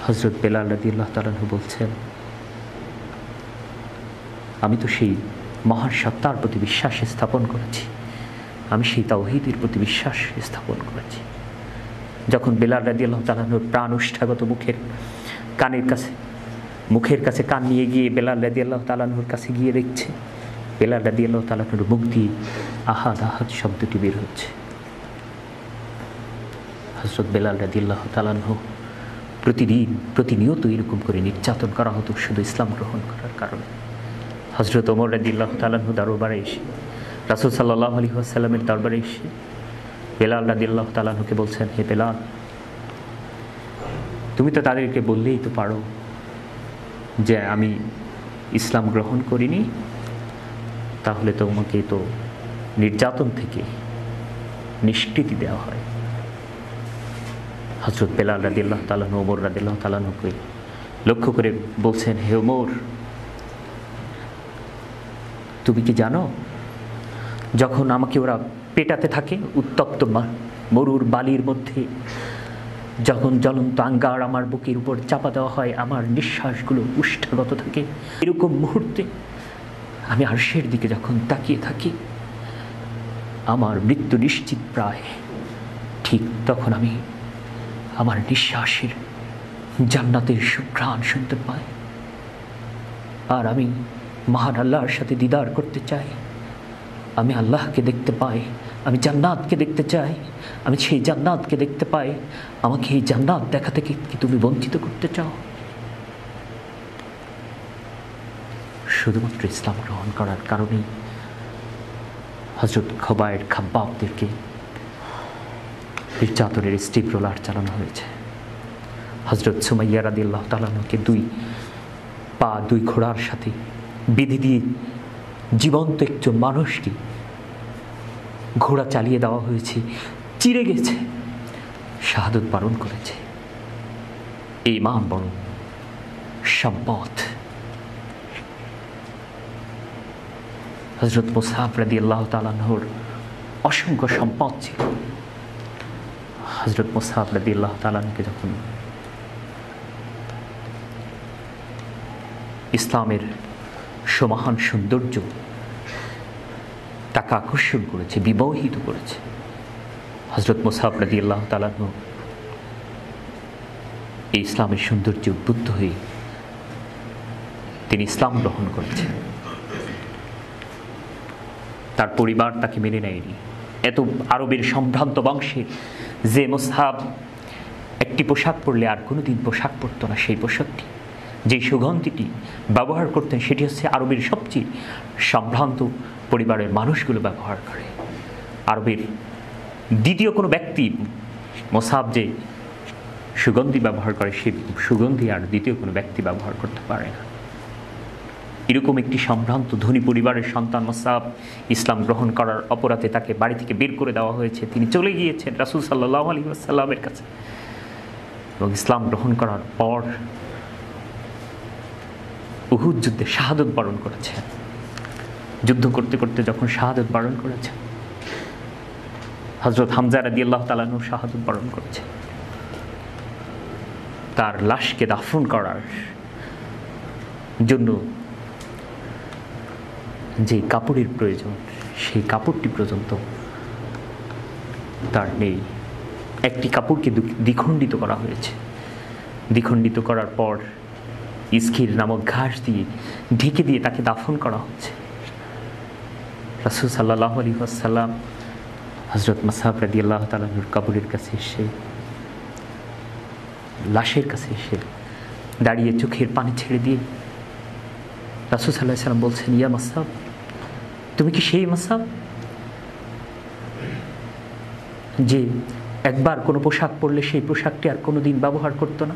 হযরত বেলাল রাদিয়াল্লাহু তাআলা আনহু বলছেন, আমি তো সেই মহান সত্তার প্রতি বিশ্বাস স্থাপন করেছি, আমি সেই তাওহীদের প্রতি বিশ্বাস স্থাপন করেছি। যখন বেলাল রাদিয়াল্লাহু তাআলা আনহুর প্রাণ ওষ্ঠাগত মুখের কাছে কান নিয়ে গিয়ে বেলাল রাদিয়াল্লাহু তাআলা আনহুর কাছে গিয়ে দেখছে, বেলাল রাদিয়াল্লাহু তাআলা আনহুর মুখ দিয়ে আহাদ আহাদ শব্দটি বের হচ্ছে। হযরত বেলাল রাদিয়াল্লাহু তাআলা আনহু প্রতিনিয়ত এরকম করে নির্যাতন করা হতো শুধু ইসলাম গ্রহণ করার কারণে। হযরত ওমর রাদিয়াল্লাহু তাআলা আনহু দরবারে এসে, রাসূল সাল্লাল্লাহু আলাইহি ওয়াসাল্লামের দরবারে এসে বেলাল রাদিয়াল্লাহু তাআলা আনহুকে বলছেন, হে বেলাল, তুমি তো তাদেরকে বললেই তো পারো যে আমি ইসলাম গ্রহণ করিনি, তাহলে তোমাকে তো নির্যাতন থেকে নিষ্কৃতি দেওয়া হয়। হযরত বেলাল রাদিয়াল্লাহু তাআলা আনহু ওমর রাদিয়াল্লাহু তাআলা আনহুকে লক্ষ্য করে বলছেন, হে ওমর, তুমি কি জানো, যখন আমাকে ওরা পেটাতে থাকে উত্তপ্ত মরুর বালির মধ্যে, যখন জ্বলন্ত আঙ্গার আমার বুকের উপর চাপা দেওয়া হয়, আমার নিঃশ্বাসগুলো উষ্ঠাগত থাকে, এরকম মুহূর্তে আমি আরশের দিকে যখন তাকিয়ে থাকি, আমার মৃত্যু নিশ্চিত প্রায়, ঠিক তখন আমি আমার নিঃশ্বাসের জান্নাতের সুঘ্রাণ শুনতে পাই, আর আমি মহান আল্লাহর সাথে দিদার করতে চাই, আমি আল্লাহকে দেখতে পাই, আমি জান্নাতকে দেখতে চাই, আমি সেই জান্নাতকে দেখতে পাই, আমাকে এই জান্নাত দেখা থেকে কি তুমি বঞ্চিত করতে চাও? শুধুমাত্র ইসলাম গ্রহণ করার কারণেই হযরত খোবায়েব খাব্বাবদেরকে নির্যাতনের স্টিপ রোলার চালানো হয়েছে। হযরত সুমাইয়া রাদিয়াল্লাহু তাআলা আনহুকে দুই ঘোড়ার সাথে বেঁধে দিয়ে জীবন্ত একজন মানুষকে ঘোড়া চালিয়ে দেওয়া হয়েছে, চিরে গেছে, শাহাদত বরণ করেছে। এই ইমান বড় সম্পদ। হযরত মুসআব রাদিয়াল্লাহু তাআলা আনহুর অসংখ্য সম্পদ ছিল। হযরত মুসআব রাদিয়াল্লাহু তাআলা আনহুকে যখন ইসলামের সমাহান সৌন্দর্য তাকে আকর্ষণ করেছে, বিমোহিত করেছে, হযরত মুসআব রাদিয়াল্লাহু তাআলা আনহু এই ইসলামের সৌন্দর্যে উদ্বুদ্ধ হয়ে তিনি ইসলাম গ্রহণ করেছেন। তার পরিবার তাকে মেনে নেয়নি। এত আরবের সম্ভ্রান্ত বংশের যে মুসআব একটি পোশাক পরলে আর কোনোদিন পোশাক পরত না, সেই পোশাকটি, যে সুগন্ধিটি ব্যবহার করতেন, সেটি হচ্ছে আরবের সবচেয়ে সম্ভ্রান্ত পরিবারের মানুষগুলো ব্যবহার করে। আরবের দ্বিতীয় কোনো ব্যক্তি মুসআব যে সুগন্ধি ব্যবহার করে, সেই সুগন্ধি আর দ্বিতীয় কোনো ব্যক্তি ব্যবহার করতে পারে না। এরকম একটি সম্ভ্রান্ত ধনী পরিবারের সন্তান মুসআব ইসলাম গ্রহণ করার অপরাধে তাকে বাড়ি থেকে বের করে দেওয়া হয়েছে। তিনি চলে গিয়েছেন রাসূল সাল্লাল্লাহু আলাইহি ওয়াসাল্লামের কাছে, এবং ইসলাম গ্রহণ করার পর উহুদ যুদ্ধে শাহাদত বরণ করেছেন। যুদ্ধ করতে করতে যখন শাহাদত বরণ করেছেন, হযরত হামজা রাদিয়াল্লাহু তাআলা আনহু শাহাদত বরণ করেছেন। তার লাশকে দাফন করার জন্য যে কাপড়ের প্রয়োজন, সেই কাপড়টি পর্যন্ত তার নেই। একটি কাপড়কে দ্বিখণ্ডিত করা হয়েছে। দ্বিখণ্ডিত করার পর ইসকির নামক ঘাস দিয়ে ঢেকে দিয়ে তাকে দাফন করা হচ্ছে। রাসূল সাল্লাল্লাহু আলাইহি ওয়াসাল্লাম হযরত মুসআব রাদিয়াল্লাহু তাআলা আনহুর কবরের কাছে এসে, লাশের কাছে এসে দাঁড়িয়ে চোখের পানি ছেড়ে দিয়ে রাসূল সাল্লাল্লাহু আলাইহি ওয়াসাল্লাম বলছেন, ইয়া মুসআব, তুমি কি সেই মুসআব যে একবার কোনো পোশাক পরলে সেই পোশাকটি আর কোনোদিন ব্যবহার করতো না,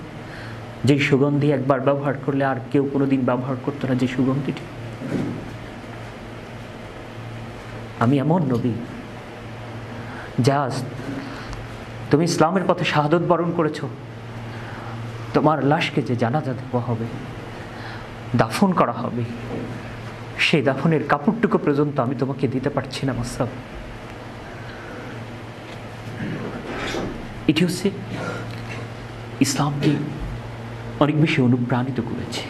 যেই সুগন্ধি একবার ব্যবহার করলে আর কেউ কোনোদিন ব্যবহার করতো না, যে সুগন্ধিটি? আমি এমন নবী যা তুমি ইসলামের পথে শাহাদত বরণ করেছো, তোমার লাশকে যে জানাজা দেওয়া হবে, দাফন করা হবে, সেই দাফনের কাপড়টুকু পর্যন্ত আমি তোমাকে দিতে পারছি না মুসআব। এটি হচ্ছে ইসলামকে অনেক বেশি অনুপ্রাণিত করেছে,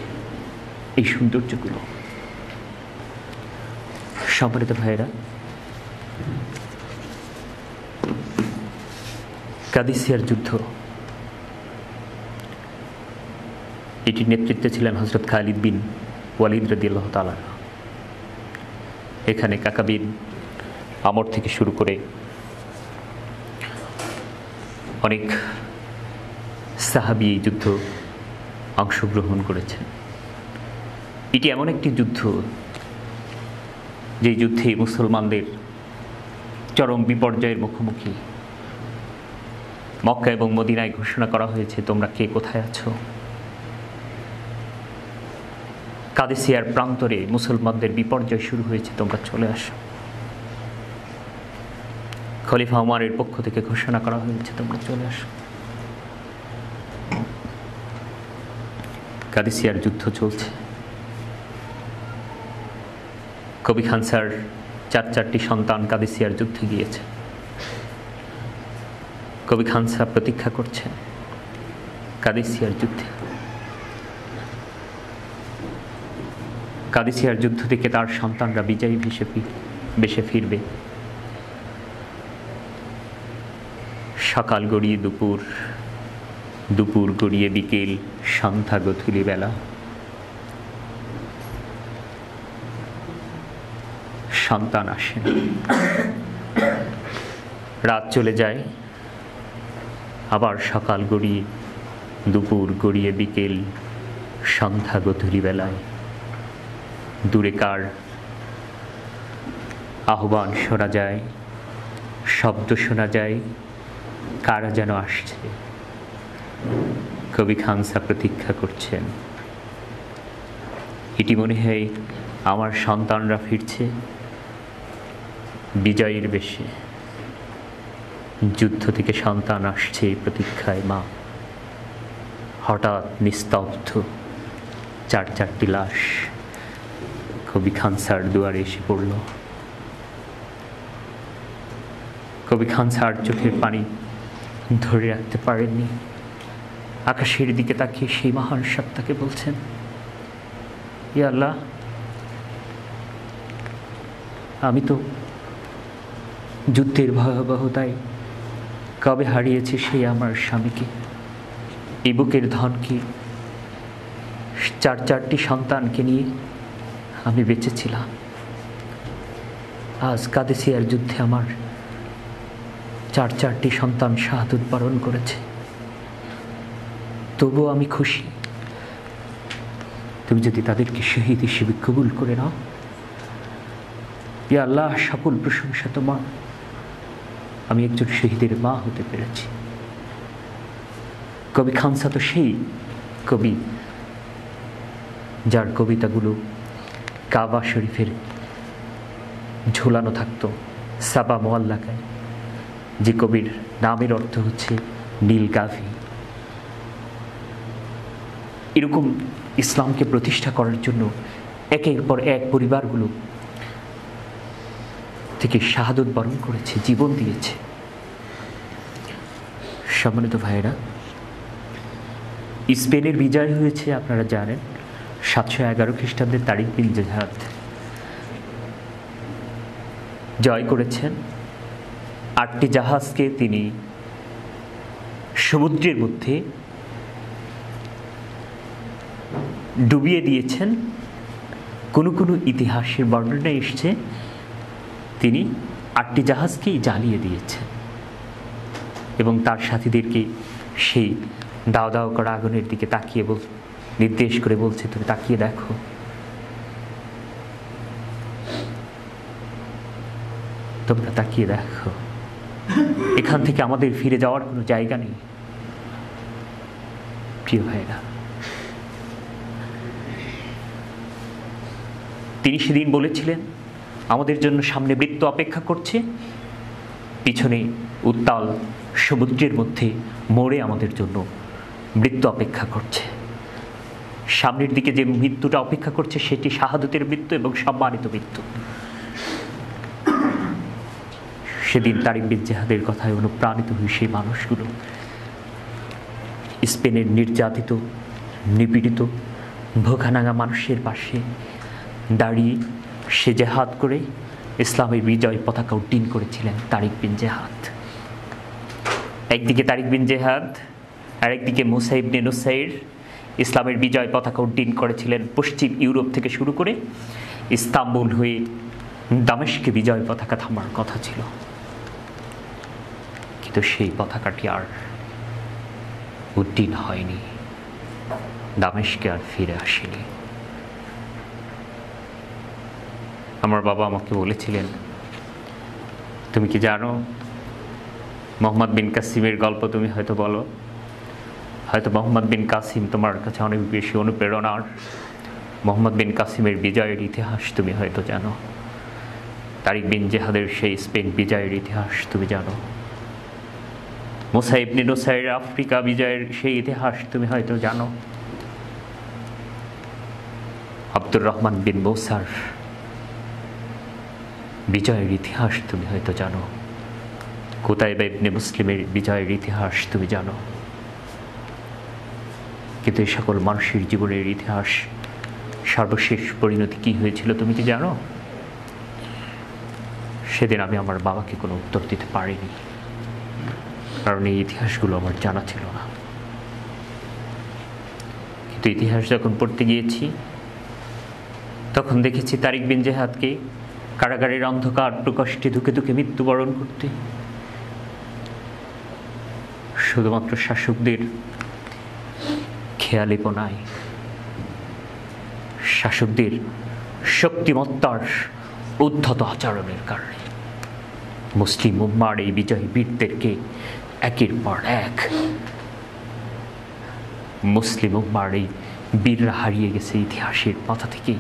এই সৌন্দর্যগুলো। সম্মানিত ভাইয়েরা, কাদিসিয়ার যুদ্ধ, এটির নেতৃত্বে ছিলেন হযরত খালিদ বিন ওয়ালিদ রাদিয়াল্লাহু তাআলা। এখানে কাকা বিন আমর থেকে শুরু করে অনেক সাহাবী এই যুদ্ধ অংশগ্রহণ করেছেন। এটি এমন একটি যুদ্ধ, যে যুদ্ধে মুসলমানদের চরম বিপর্যয়ের মুখোমুখি। মক্কা এবং মদিনায় ঘোষণা করা হয়েছে, তোমরা কে কোথায় আছো? কাদেসিয়ার প্রান্তরে মুসলমানদের বিপর্যয় শুরু হয়েছে, তোমরা চলে আসো। খলিফা ওমরের পক্ষ থেকে ঘোষণা করা হয়েছে, তোমরা চলে আসো। কাদেসিয়ার যুদ্ধ চলছে। কবি খানসার চারটি সন্তান কাদেসিয়ার যুদ্ধে গিয়েছে। কবি খানসা প্রতীক্ষা করছেন কাদেসিয়ার যুদ্ধে। কাদেসিয়ার যুদ্ধ থেকে তার সন্তানরা বিজয়ী বেশে ফিরবে। সকাল গড়িয়ে দুপুর, দুপুর গড়িয়ে বিকেল, সন্ধ্যা গধূলি বেলা। সন্তান আসেন, রাত চলে যায়, আবার সকাল গড়িয়ে দুপুর গড়িয়ে বিকেল, সন্ধ্যা গধূলি বেলায় দূরে কার আহ্বান শোনা যায়, শব্দ শোনা যায়, কারা যেন আসছে। কবি খানসা প্রতীক্ষা করছেন, এটি মনে হয় আমার সন্তানরা ফিরছে বিজয়ের বেশে। যুদ্ধ থেকে সন্তান আসছে এই প্রতীক্ষায় মা। হঠাৎ নিস্তব্ধ চারটি লাশ কবি খানসার দুয়ারে এসে পড়ল। কবি খানসার চোখের পানি ধরে রাখতে পারেননি। আকাশের দিকে তাকিয়ে সেই মহান সত্তাকে বলছেন, ইয়া আল্লাহ, আমি তো যুদ্ধের ভয়াবহতায় কবে হারিয়েছি সেই আমার স্বামীকে, এই বুকের ধনকে, চারটি সন্তানকে নিয়ে আমি বেঁচেছিলাম। আজ কাদেসিয়ার যুদ্ধে আমার চারটি সন্তান শাহাদাত বরণ করেছে, তবুও আমি খুশি। তুমি যদি তাদেরকে শহীদ হিসেবে কবুল করে নাও, ইয়া আল্লাহ, সকল প্রশংসা তোমার। আমি একজন শহীদের মা হতে পেরেছি। কবি খানসা তো সেই কবি যার কবিতাগুলো কাবা শরীফের ঝোলানো থাকতো সাবা মোয়াল্লাকায়, যে কবির নামের অর্থ হচ্ছে নীলগাভী। এরকম ইসলামকে প্রতিষ্ঠা করার জন্য একের পর এক পরিবারগুলো থেকে শাহাদত বরণ করেছে, জীবন দিয়েছে। সম্মানিত ভাইয়েরা, স্পেনের বিজয় হয়েছে আপনারা জানেন 711 খ্রিস্টাব্দের তারিক বিন জিহাদ জয় করেছেন। 8টি জাহাজকে তিনি সমুদ্রের মধ্যে ডুবিয়ে দিয়েছেন। কোনো কোনো ইতিহাসের বর্ণনা এসছে তিনি 8টি জাহাজকেই জ্বালিয়ে দিয়েছেন এবং তার সাথীদেরকে সেই দাও দাও করা আগুনের দিকে তাকিয়ে নির্দেশ করে বলছে, তুমি তাকিয়ে দেখো। তোমরা তাকিয়ে দেখো, এখান থেকে আমাদের ফিরে যাওয়ার কোনো জায়গা নেই। প্রিয় ভাইরা, তিনি সেদিন বলেছিলেন, আমাদের জন্য সামনে মৃত্যু অপেক্ষা করছে, পিছনে উত্তাল সমুদ্রের মধ্যে মোড়ে আমাদের জন্য মৃত্যু অপেক্ষা করছে। সামনের দিকে যে মৃত্যুটা অপেক্ষা করছে সেটি শাহাদতের মৃত্যু এবং সম্মানিত মৃত্যু। সেদিন তারিক বিন জিহাদের কথায় অনুপ্রাণিত হয়ে সেই মানুষগুলো স্পেনের নির্যাতিত, নিপীড়িত, ভোগানাঙা মানুষের পাশে দাঁড়িয়ে সে জেহাদ করে ইসলামের বিজয় পতাকা উড্ডীন করেছিলেন তারিক বিন জিহাদ। একদিকে তারিক বিন জিহাদ, আর একদিকে মুসা ইবনে নুসাইর ইসলামের বিজয় পতাকা উড্ডীন করেছিলেন পশ্চিম ইউরোপ থেকে শুরু করে ইস্তাম্বুল হয়ে দামেস্কে বিজয় পতাকা থামার কথা ছিল, কিন্তু সেই পতাকাটি আর উড্ডীন হয়নি, দামেস্কে আর ফিরে আসেনি। আমার বাবা আমাকে বলেছিলেন, তুমি কি জানো মোহাম্মদ বিন কাসিমের গল্প তুমি হয়তো বলো, হয়তো মোহাম্মদ বিন কাসিম তোমার কাছে অনেক বেশি অনুপ্রেরণার। মোহাম্মদ বিন কাসিমের বিজয়ের ইতিহাস তুমি হয়তো জানো, তারিক বিন জিহাদের সেই স্পেন বিজয়ের ইতিহাস তুমি জানো, মুসা ইবনে নুসাইর আফ্রিকা বিজয়ের সেই ইতিহাস তুমি হয়তো জানো, আব্দুর রহমান বিন মৌসার বিজয়ের ইতিহাস তুমি হয়তো জানো, কুতাইবা ইবনে মুসলিমের বিজয়ের ইতিহাস তুমি জানো, কিন্তু এই সকল মানুষের জীবনের ইতিহাস সর্বশেষ পরিণতি কি হয়েছিল তুমি কি জানো? সেদিন আমি আমার বাবাকে কোনো উত্তর দিতে পারিনি, কারণ এই ইতিহাসগুলো আমার জানা ছিল না। কিন্তু ইতিহাস যখন পড়তে গিয়েছি তখন দেখেছি তারিক বিন জিহাদকে কারাগারের অন্ধকার প্রকোষ্ঠে ধুকে ধুকে মৃত্যুবরণ করতে শুধুমাত্র শাসকদের খেয়ালিপনায়, শাসকদের শক্তিমত্তার উদ্ধত আচরণের কারণে মুসলিম উম্মার এই বিজয়ী বীরদেরকে একের পর এক মুসলিম উম্মার এই বীররা হারিয়ে গেছে ইতিহাসের পাতা থেকে,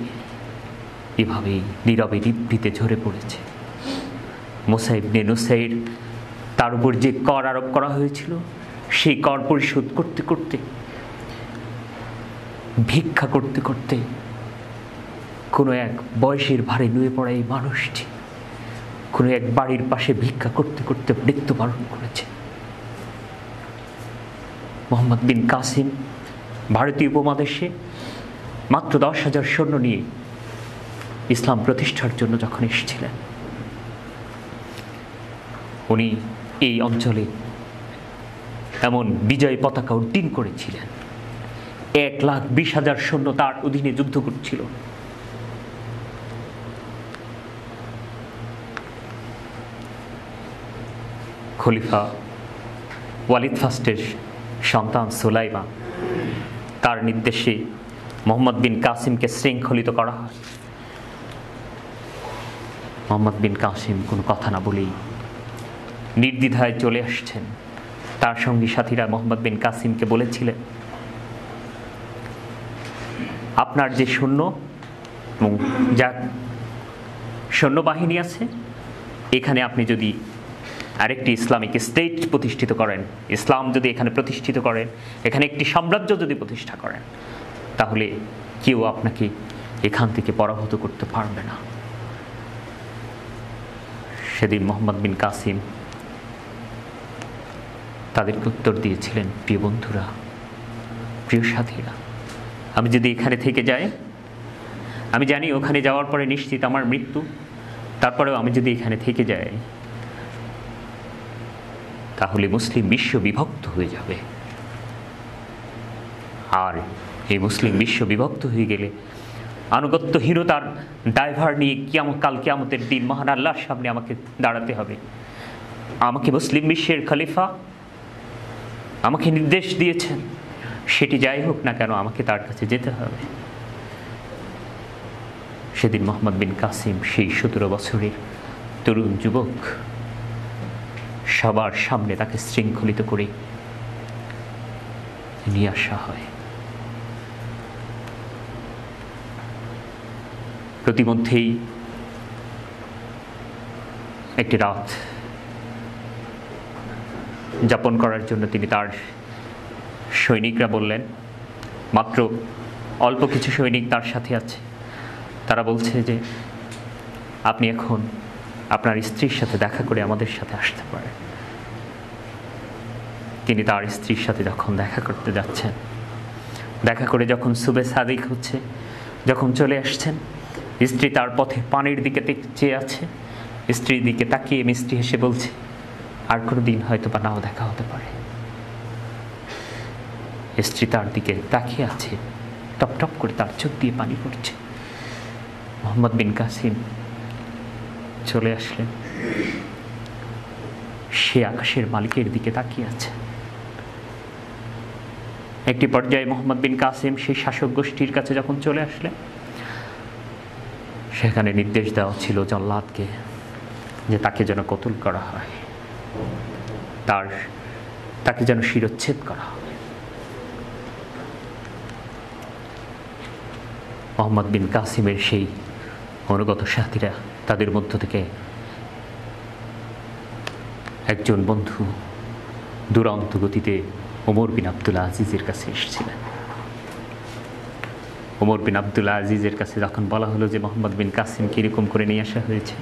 এভাবেই নীরবে নিভৃতে ঝরে পড়েছে। মুসা ইবনে নুসাইর, তার উপর যে কর আরোপ করা হয়েছিল সেই কর পরিশোধ করতে করতে, ভিক্ষা করতে করতে কোনো এক বয়সের ভারে নুয়ে পড়া এই মানুষটি কোনো এক বাড়ির পাশে ভিক্ষা করতে করতে মৃত্যুবরণ করেছে। মোহাম্মদ বিন কাসিম ভারতীয় উপমহাদেশে মাত্র 10,000 সৈন্য নিয়ে ইসলাম প্রতিষ্ঠার জন্য যখন এসেছিলেন, উনি এই অঞ্চলে এমন বিজয় পতাকা উড্ডীন করেছিলেন, 1,20,000 সৈন্য তার অধীনে যুদ্ধ করছিল। খলিফা ওয়ালিদ ফার্স্টের সন্তান সুলাইমা, তার নির্দেশে মোহাম্মদ বিন কাসিমকে শৃঙ্খলিত করা হয়। মোহাম্মদ বিন কাসিম কোনো কথা না বলেই নির্দ্বিধায় চলে আসছেন। তার সঙ্গী সাথীরা মোহাম্মদ বিন কাসিমকে বলেছিলেন, আপনার যে সৈন্য এবং যা সৈন্যবাহিনী আছে, এখানে আপনি যদি আরেকটি ইসলামিক স্টেট প্রতিষ্ঠিত করেন, ইসলাম যদি এখানে প্রতিষ্ঠিত করেন, এখানে একটি সাম্রাজ্য যদি প্রতিষ্ঠা করেন, তাহলে কেউ আপনাকে এখান থেকে পরাভূত করতে পারবে না। সেদিন মোহাম্মদ বিন কাসিম তাদেরকে উত্তর দিয়েছিলেন, প্রিয় বন্ধুরা, প্রিয় সাথীরা, আমি যদি এখানে থেকে যাই, আমি জানি ওখানে যাওয়ার পরে নিশ্চিত আমার মৃত্যু, তারপরেও আমি যদি এখানে থেকে যাই তাহলে মুসলিম বিশ্ব বিভক্ত হয়ে যাবে, আর এই মুসলিম বিশ্ব বিভক্ত হয়ে গেলে আনুগত্যহীনতার দায়ভার নিয়ে কাল কিয়ামতের দিন মহান আল্লাহর সামনে আমাকে দাঁড়াতে হবে। আমাকে মুসলিম বিশ্বের খলিফা আমাকে নির্দেশ দিয়েছেন, সেটি যাই হোক না কেন আমাকে তার কাছে যেতে হবে। সেদিন মোহাম্মদ বিন কাসিম সেই 17 বছরের তরুণ যুবক, সবার সামনে তাকে শৃঙ্খলিত করে নিয়ে আসা হয়। প্রতিমধ্যেই একটি রাত যাপন করার জন্য তিনি তার সৈনিকরা বললেন, মাত্র অল্প কিছু সৈনিক তার সাথে আছে, তারা বলছে যে আপনি এখন আপনার স্ত্রীর সাথে দেখা করে আমাদের সাথে আসতে পারেন। তিনি তার স্ত্রীর সাথে যখন দেখা করতে যাচ্ছেন, দেখা করে যখন সুবে সাদিক হচ্ছে, যখন চলে আসছেন, স্ত্রী তার পথে পানির দিকে চেয়ে আছে। স্ত্রীর দিকে তাকিয়ে মিষ্টি হেসে বলছে, আর কোনো দিন হয়তো বা নাও দেখা হতে পারে। স্ত্রী তার দিকে তাকিয়ে আছে, টপ টপ করে তার চোখ দিয়ে পানি পড়ছে। মোহাম্মদ বিন কাসিম চলে আসলেন, সে আকাশের মালিকের দিকে তাকিয়ে আছে। একটি পর্যায়ে মোহাম্মদ বিন কাসিম সেই শাসক গোষ্ঠীর কাছে যখন চলে আসলেন, সেখানে নির্দেশ দেওয়া ছিল জল্লাদকে যে তাকে যেন কতল করা হয়, তাকে যেন শিরচ্ছেদ করা হয়। মোহাম্মদ বিন কাসিমের সেই অনুগত সাথীরা, তাদের মধ্য থেকে একজন বন্ধু দুরন্ত গতিতে ওমর বিন আবদুল আজিজের কাছে এসেছিলেন। ওমর বিন আবদুল আজিজের কাছে যখন বলা হলো যে মোহাম্মদ বিন কাসিম কিরকম করে নিয়ে আসা হয়েছে,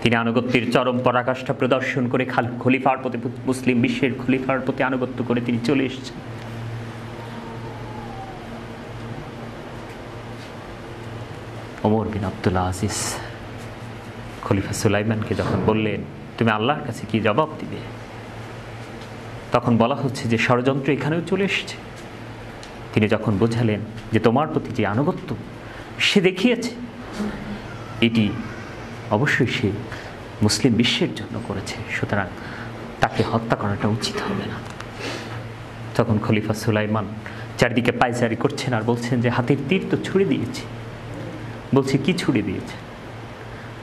তিনি আনুগত্যের চরম পরাকাষ্ঠা প্রদর্শন করে খলিফার প্রতি, মুসলিম বিশ্বের খলিফার প্রতি আনুগত্য করে তিনি চলে এসেছেন। ওমর বিন আবদুল আজিজ খলিফা সুলাইমানকে যখন বললেন, তুমি আল্লাহর কাছে কি জবাব দিবে, তখন বলা হচ্ছে যে ষড়যন্ত্র এখানেও চলে এসেছে। তিনি যখন বোঝালেন যে তোমার প্রতি যে আনুগত্য সে দেখিয়েছে, এটি অবশ্যই সে মুসলিম বিশ্বের জন্য করেছে, সুতরাং তাকে হত্যা করাটা উচিত হবে না। তখন খলিফা সুলাইমান চারদিকে পায়চারি করছেন আর বলছেন যে হাতের তীর তো ছুড়ে দিয়েছি। বলছে, কি ছুড়ে দিয়েছে?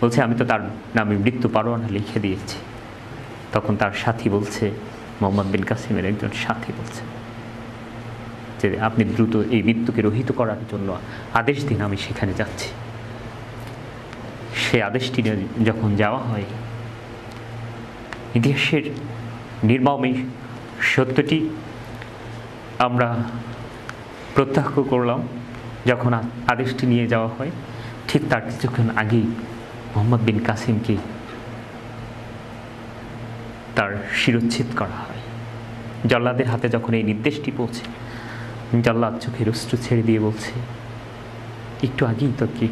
বলছে, আমি তো তার নামে মৃত্যু পরোয়ানা লিখে দিয়েছি। তখন তার সাথী বলছে, মোহাম্মদ বিন কাসিমের একজন সাথী বলছে যে আপনি দ্রুত এই মৃত্যুকে রহিত করার জন্য আদেশ দিন, আমি সেখানে যাচ্ছি। সে আদেশটি যখন যাওয়া হয়, ইতিহাসের নির্মম এই সত্যটি আমরা প্রত্যক্ষ করলাম। যখন আদেশটি নিয়ে যাওয়া হয়, ঠিক তার কিছুক্ষণ আগেই মোহাম্মদ বিন কাসিমকে তার শিরচ্ছেদ করা হয়। জল্লাদের হাতে যখন এই নির্দেশটি পৌঁছে, জল্লাদ চোখের অশ্রু ছেড়ে দিয়ে বলছে, একটু আগেই তো কি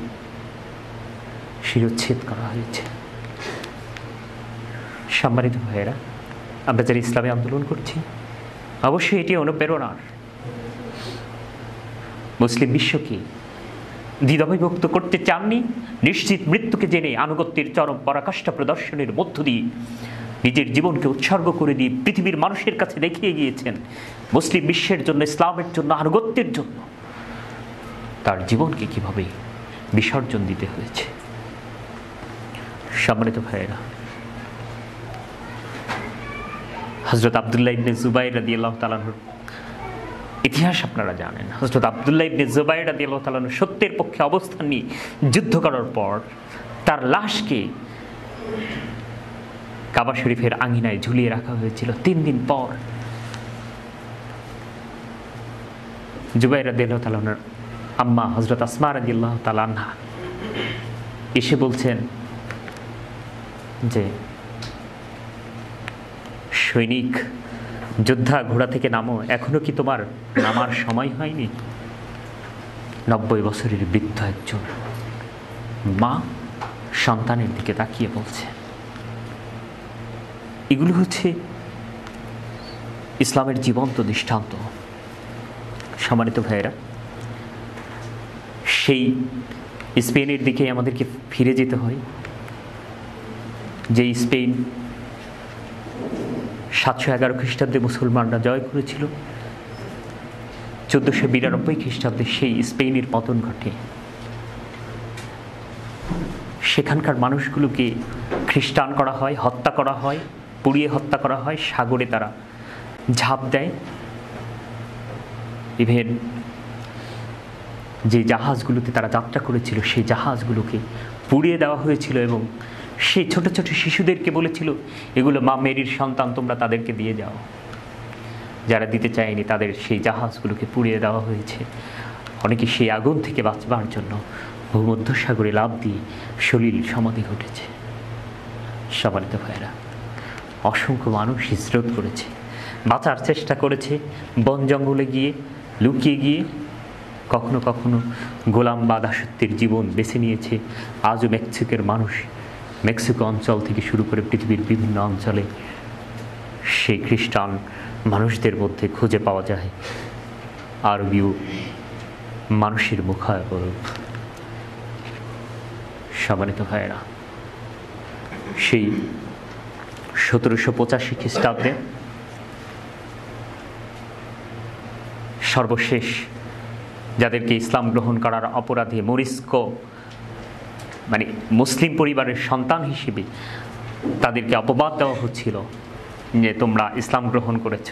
শিরচ্ছেদ করা হয়েছে। সম্মানিত ভাইয়েরা, আমরা যারা ইসলামে আন্দোলন করছি, অবশ্যই এটি অনুপ্রেরণার। মুসলিম বিশ্বকে দ্বিধাবিভক্ত করতে চাননি, নিশ্চিত মৃত্যুকে জেনে আনুগত্যের চরম পরাকাষ্ঠা প্রদর্শনের মধ্য দিয়ে নিজের জীবনকে উৎসর্গ করে দিয়ে পৃথিবীর মানুষের কাছে দেখিয়ে গিয়েছেন মুসলিম বিশ্বের জন্য, ইসলামের জন্য, আনুগত্যের জন্য তার জীবনকে কিভাবে বিসর্জন দিতে হয়েছে। সম্মানিত ভাইয়েরা, হযরত আব্দুল্লাহ ইবনে জুবাইর রাদিয়াল্লাহু তাআলা আনহুর ইতিহাস আপনারা জানেন। হযরত আব্দুল্লাহ ইবনে জুবাইর রাদিয়াল্লাহু তাআলা আনহু সত্যের পক্ষে অবস্থান নিয়ে যুদ্ধ করার পর তার লাশকে কাবা শরীফের আঙিনায় ঝুলিয়ে রাখা হয়েছিল। 3 দিন পর জুবাইর রাদিয়াল্লাহু তাআলা আনহুর আম্মা হযরত আসমা রাদিয়াল্লাহু তাআলা আনহা এসে বলছেন যে সৈনিক, যোদ্ধা, ঘোড়া থেকে নামো, এখনো কি তোমার নামার সময় হয়নি? 90 বছরের বৃদ্ধ একজন মা সন্তানের দিকে তাকিয়ে বলছে। এগুলো হচ্ছে ইসলামের জীবন্ত দৃষ্টান্ত। সম্মানিত ভাইয়েরা, সেই স্পেনের দিকে আমাদেরকে ফিরে যেতে হয়, যে স্পেন 711 খ্রিস্টাব্দে মুসলমানরা জয় করেছিল। 1492 খ্রিস্টাব্দে সেই স্পেনের পতন ঘটে। সেখানকার মানুষগুলোকে খ্রিস্টান করা হয়, হত্যা করা হয়, পুড়িয়ে হত্যা করা হয়, সাগরে তারা ঝাঁপ দেয়। ইভেন যে জাহাজগুলোতে তারা যাত্রা করেছিল, সেই জাহাজগুলোকে পুড়িয়ে দেওয়া হয়েছিল এবং সেই ছোট ছোট শিশুদেরকে বলেছিল, এগুলো মা মেরির সন্তান, তোমরা তাদেরকে দিয়ে যাও। যারা দিতে চায়নি তাদের সেই জাহাজগুলোকে পুড়িয়ে দেওয়া হয়েছে। অনেকে সেই আগুন থেকে বাঁচবার জন্য ভূমধ্যসাগরে লাফ দিয়ে সলিল সমাধি ঘটেছে। সম্মানিত ভাইয়েরা, অসংখ্য মানুষ হিজরত করেছে, বাঁচার চেষ্টা করেছে, বন জঙ্গলে গিয়ে লুকিয়ে গিয়ে কখনো কখনো গোলাম বা দাসত্বের জীবন বেছে নিয়েছে। আজও মেক্সিকোর মানুষ, মেক্সিকো অঞ্চল থেকে শুরু করে পৃথিবীর বিভিন্ন অঞ্চলে সেই খ্রিস্টান মানুষদের মধ্যে খুঁজে পাওয়া যায় আরবীয় মানুষের মুখাবয়ব। সম্মানিত ভাইয়েরা, সেই 1785 খ্রিস্টাব্দে সর্বশেষ যাদেরকে ইসলাম গ্রহণ করার অপরাধে মরিস্কো মানে মুসলিম পরিবারের সন্তান হিসেবে তাদেরকে অপবাদ দেওয়া হচ্ছিল যে তোমরা ইসলাম গ্রহণ করেছ।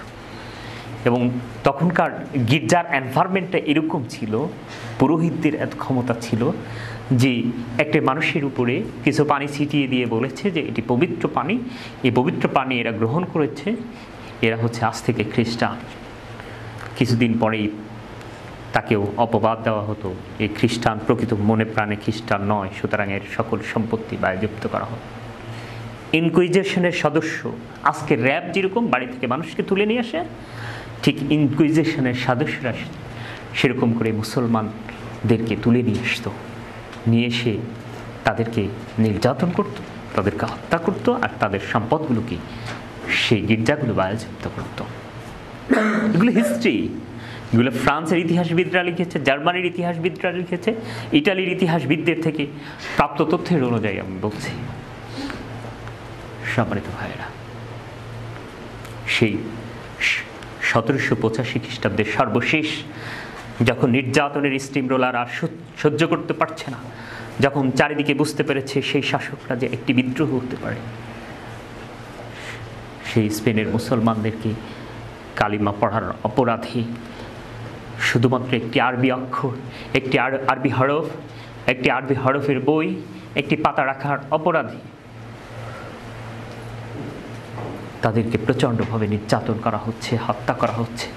এবং তখনকার গির্জার এনভায়রনমেন্টটা এরকম ছিল, পুরোহিতদের এত ক্ষমতা ছিল যে একটা মানুষের উপরে কিছু পানি ছিটিয়ে দিয়ে বলেছে যে এটি পবিত্র পানি, এই পবিত্র পানি এরা গ্রহণ করেছে, এরা হচ্ছে আজ থেকে খ্রিস্টান। কিছুদিন পরেই তাকেও অপবাদ দেওয়া হতো এই খ্রিস্টান প্রকৃত মনে প্রাণে খ্রিস্টান নয়, সুতরাং এর সকল সম্পত্তি বাজেয়াপ্ত করা হয়। ইনকুইজিশনের সদস্য, আজকে র্যাব যেরকম বাড়ি থেকে মানুষকে তুলে নিয়ে আসে, ঠিক ইনকুইজিশনের সদস্যরা সেরকম করে মুসলমানদেরকে তুলে নিয়ে আসতো, নিয়ে এসে তাদেরকে নির্যাতন করত, তাদেরকে হত্যা করত, আর তাদের সম্পদগুলোকে সেই গির্জাগুলো বাজেয়াপ্ত করত। এগুলো হিস্ট্রি, এগুলো ফ্রান্সের ইতিহাসবিদরা লিখেছে, জার্মানির ইতিহাসবিদরা লিখেছে, ইটালির ইতিহাসবিদদের থেকে প্রাপ্ত তথ্যের অনুযায়ী আমি বলছি। সম্মানিত ভাইয়েরা, সেই 1785 খ্রিস্টাব্দের সর্বশেষ যখন নির্যাতনের স্টিম রোলার আর সহ্য করতে পারছে না, যখন চারিদিকে বুঝতে পেরেছে সেই শাসকরা যে একটি বিদ্রোহ হতে পারে, সেই স্পেনের মুসলমানদেরকে কালিমা পড়ার অপরাধী, শুধুমাত্র একটি আরবি অক্ষর, একটি আরবি হরফ, একটি আরবি হরফের বই, একটি পাতা রাখার অপরাধী, তাদেরকে প্রচণ্ডভাবে নির্যাতন করা হচ্ছে, হত্যা করা হচ্ছে।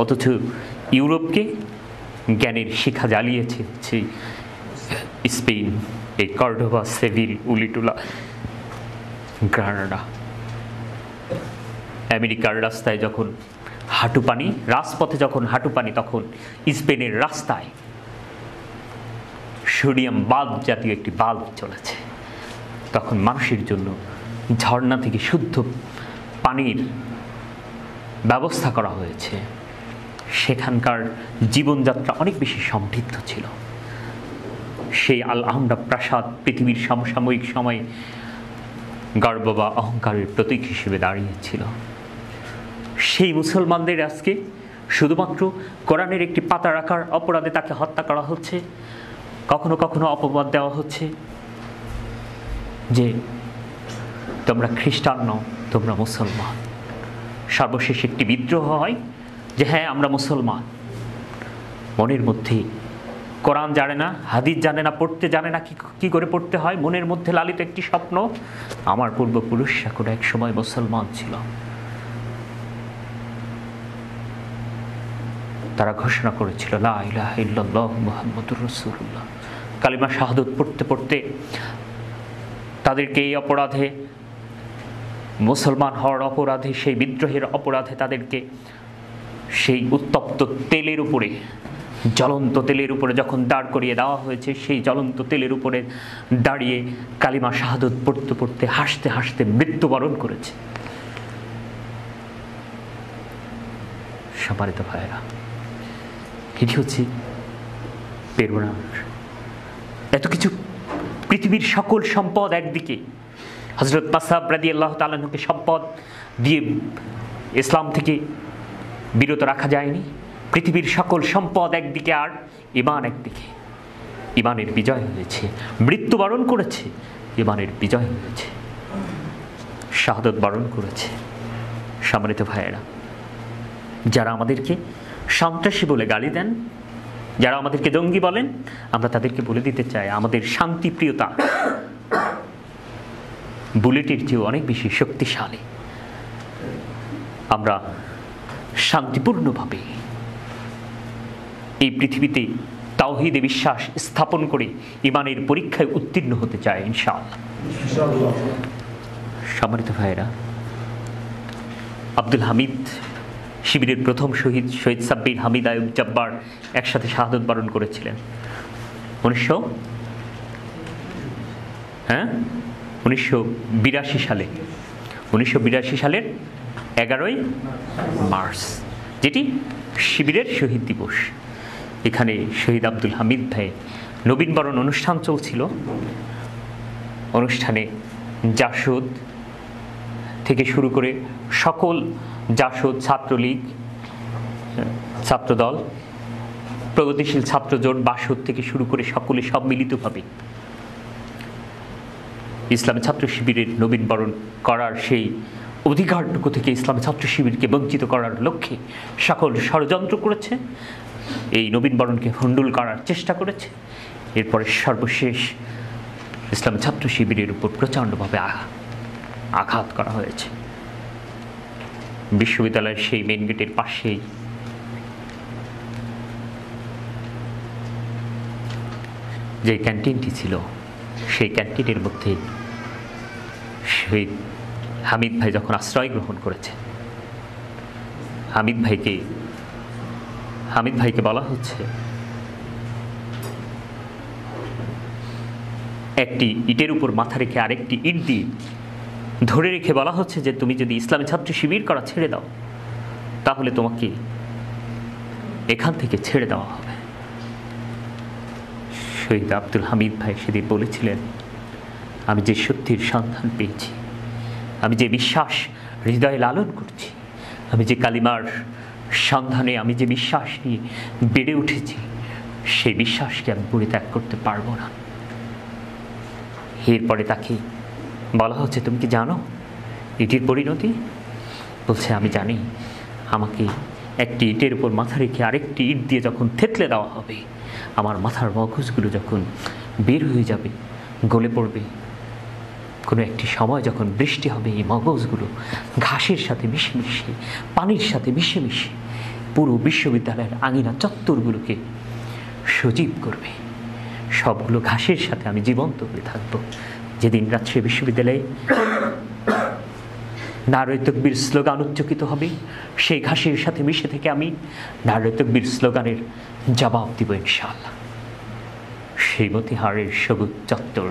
অথচ ইউরোপকে জ্ঞানের শিখা জ্বালিয়েছে সেই স্পেন, এই কর্ডোবা, সেভিল, উলিটুলা, গ্রানাডা। আমেরিকার রাস্তায় যখন হাঁটু পানি, রাজপথে যখন হাঁটু পানি, তখন স্পেনের রাস্তায় সোডিয়াম বাল্ব জাতীয় একটি বাল্ব চলেছে। তখন মানুষের জন্য ঝর্ণা থেকে শুদ্ধ পানির ব্যবস্থা করা হয়েছে। সেখানকার জীবনযাত্রা অনেক বেশি সমৃদ্ধ ছিল। সেই আল-আহমরা প্রাসাদ পৃথিবীর সমসাময়িক সময়ে গর্ব বা অহংকারের প্রতীক হিসেবে দাঁড়িয়েছিল। সেই মুসলমানদের আজকে শুধুমাত্র কোরআনের একটি পাতা রাখার অপরাধে তাকে হত্যা করা হচ্ছে। কখনো কখনো অপবাদ দেওয়া হচ্ছে যে তোমরা খ্রিস্টান নও, তোমরা মুসলমান। সর্বশেষ একটি বিদ্রোহ হয় যে হ্যাঁ আমরা মুসলমান। মনের মধ্যে কোরআন জানে না, হাদিস জানে না, পড়তে জানে না, কি করে পড়তে হয়। মনের মধ্যে লালিত একটি স্বপ্ন, আমার পূর্বপুরুষরা কোনো এক সময় মুসলমান ছিল। তারা ঘোষণা করেছিল লা ইলাহা ইল্লাল্লাহু মুহাম্মাদুর রাসূলুল্লাহ। কালিমা শাহাদাত পড়তে পড়তে তাদেরকে এই অপরাধে, মুসলমান হওয়ার অপরাধে, সেই বিদ্রোহের অপরাধে তাদেরকে সেই উত্তপ্ত তেলের উপরে, জ্বলন্ত তেলের উপরে যখন দাঁড় করিয়ে দেওয়া হয়েছে, সেই জ্বলন্ত তেলের উপরে দাঁড়িয়ে কালিমা শাহাদাত পড়তে পড়তে হাসতে হাসতে মৃত্যুবরণ করেছে। সম্মানিত ভাইয়েরা, এটি হচ্ছে প্রেরণার এত কিছু। পৃথিবীর সকল সম্পদ একদিকে, হযরত মাসআব রাদিয়াল্লাহু তাআলা আনহুকে সম্পদ দিয়ে ইসলাম থেকে বিরত রাখা যায়নি। পৃথিবীর সকল সম্পদ একদিকে আর ঈমান একদিকে। ঈমানের বিজয় হয়েছে, মৃত্যুবরণ করেছে, ঈমানের বিজয় হয়েছে, শাহাদাত বরণ করেছে। সম্মানিত ভাইয়েরা, যারা আমাদেরকে সন্ত্রাসী বলে গালি দেন, যারা আমাদেরকে জঙ্গি বলেন, আমরা তাদেরকে বলে দিতে চাই আমাদের শান্তিপ্রিয়তা বুলেটের চেয়েও অনেক বেশি শক্তিশালী। আমরা শান্তিপূর্ণভাবে এই পৃথিবীতে তাওহীদে বিশ্বাস স্থাপন করে ঈমানের পরীক্ষায় উত্তীর্ণ হতে চাই ইনশাআল্লাহ। সম্মানিত ভাইয়েরা, আব্দুল হামিদ শিবিরের প্রথম শহীদ সাব্বির, হামিদ, আয়ুব, জব্বার একসাথে শাহাদত বরণ করেছিলেন 1982 সালে। 1982 সালের 11ই মার্চ, যেটি শিবিরের শহীদ দিবস। এখানে শহীদ আব্দুল হামিদ ভাই নবীনবরণ অনুষ্ঠান চলছিল। অনুষ্ঠানে জাসদ থেকে শুরু করে সকল জাসদ, ছাত্রলীগ, ছাত্রদল, প্রগতিশীল ছাত্র জোট, বাসদ থেকে শুরু করে সকলে সম্মিলিতভাবে ইসলামী ছাত্র শিবিরের নবীনবরণ করার সেই অধিকারটুকু থেকে ইসলামী ছাত্র শিবিরকে বঞ্চিত করার লক্ষ্যে সকল ষড়যন্ত্র করেছে, এই নবীনবরণকে ভণ্ডুল করার চেষ্টা করেছে। এরপরে সর্বশেষ ইসলামী ছাত্র শিবিরের উপর প্রচণ্ডভাবে আঘাত করা হয়েছে। বিশ্ববিদ্যালয়ের সেই মেন গেটের পাশেই যে ক্যান্টিনটি ছিল, সেই ক্যান্টিনের মধ্যে শহীদ হামিদ ভাই যখন আশ্রয় গ্রহণ করেছে, হামিদ ভাইকে বলা হচ্ছে, একটি ইটের উপর মাথা রেখে আরেকটি ইট দিয়ে ধরে রেখে বলা হচ্ছে যে তুমি যদি ইসলামী ছাত্র শিবির করা ছেড়ে দাও তাহলে তোমাকে এখান থেকে ছেড়ে দেওয়া হবে। শহীদ আব্দুল হামিদ ভাই সেদিন বলেছিলেন, আমি যে সত্যির সন্ধান পেয়েছি, আমি যে বিশ্বাস হৃদয়ে লালন করছি, আমি যে কালিমার সন্ধানে আমি যে বিশ্বাস নিয়ে বেড়ে উঠেছি, সেই বিশ্বাসকে আমি পরিত্যাগ করতে পারবো না। এরপরে তাকে বলা হচ্ছে, তুমি কি জানো এটির পরিণতি? বলছে, আমি জানি। আমাকে একটি ইটের উপর মাথা রেখে আরেকটি ইট দিয়ে যখন থেতলে দেওয়া হবে, আমার মাথার মগজগুলো যখন বের হয়ে যাবে, গলে পড়বে, কোনো একটি সময় যখন বৃষ্টি হবে, এই মগজগুলো ঘাসের সাথে মিশে পানির সাথে মিশে পুরো বিশ্ববিদ্যালয়ের আঙিনা চত্বরগুলোকে সজীব করবে। সবগুলো ঘাসের সাথে আমি জীবন্ত হয়ে থাকবো। যেদিন রাজশাহী বিশ্ববিদ্যালয়ে নারায়ে তাকবীর স্লোগান উচ্চারিত হবে, সেই ঘাসের সাথে মিশে থেকে আমি নারায়ে তাকবীর স্লোগানের জবাব দিব ইনশাআল্লাহ। সেই মতিহারের সবুজ চত্বর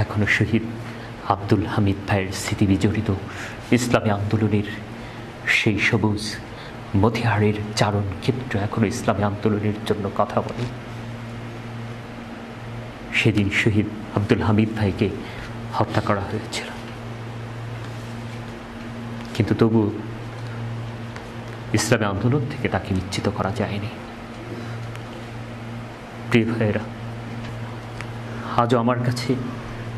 এখনো শহীদ আব্দুল হামিদ ভাইয়ের স্মৃতি বিজড়িত। ইসলামী আন্দোলনের সেই সবুজ মতিহারের চারণ ক্ষেত্র এখনো ইসলামী আন্দোলনের জন্য কথা বলে। সেদিন শহীদ আব্দুল হামিদ ভাইকে হত্যা করা হয়েছিল, কিন্তু তবু ইসলামী আন্দোলন থেকে তাকে বিচ্যুত করা যায়নি। প্রিয় ভাইয়েরা, আজও আমার কাছে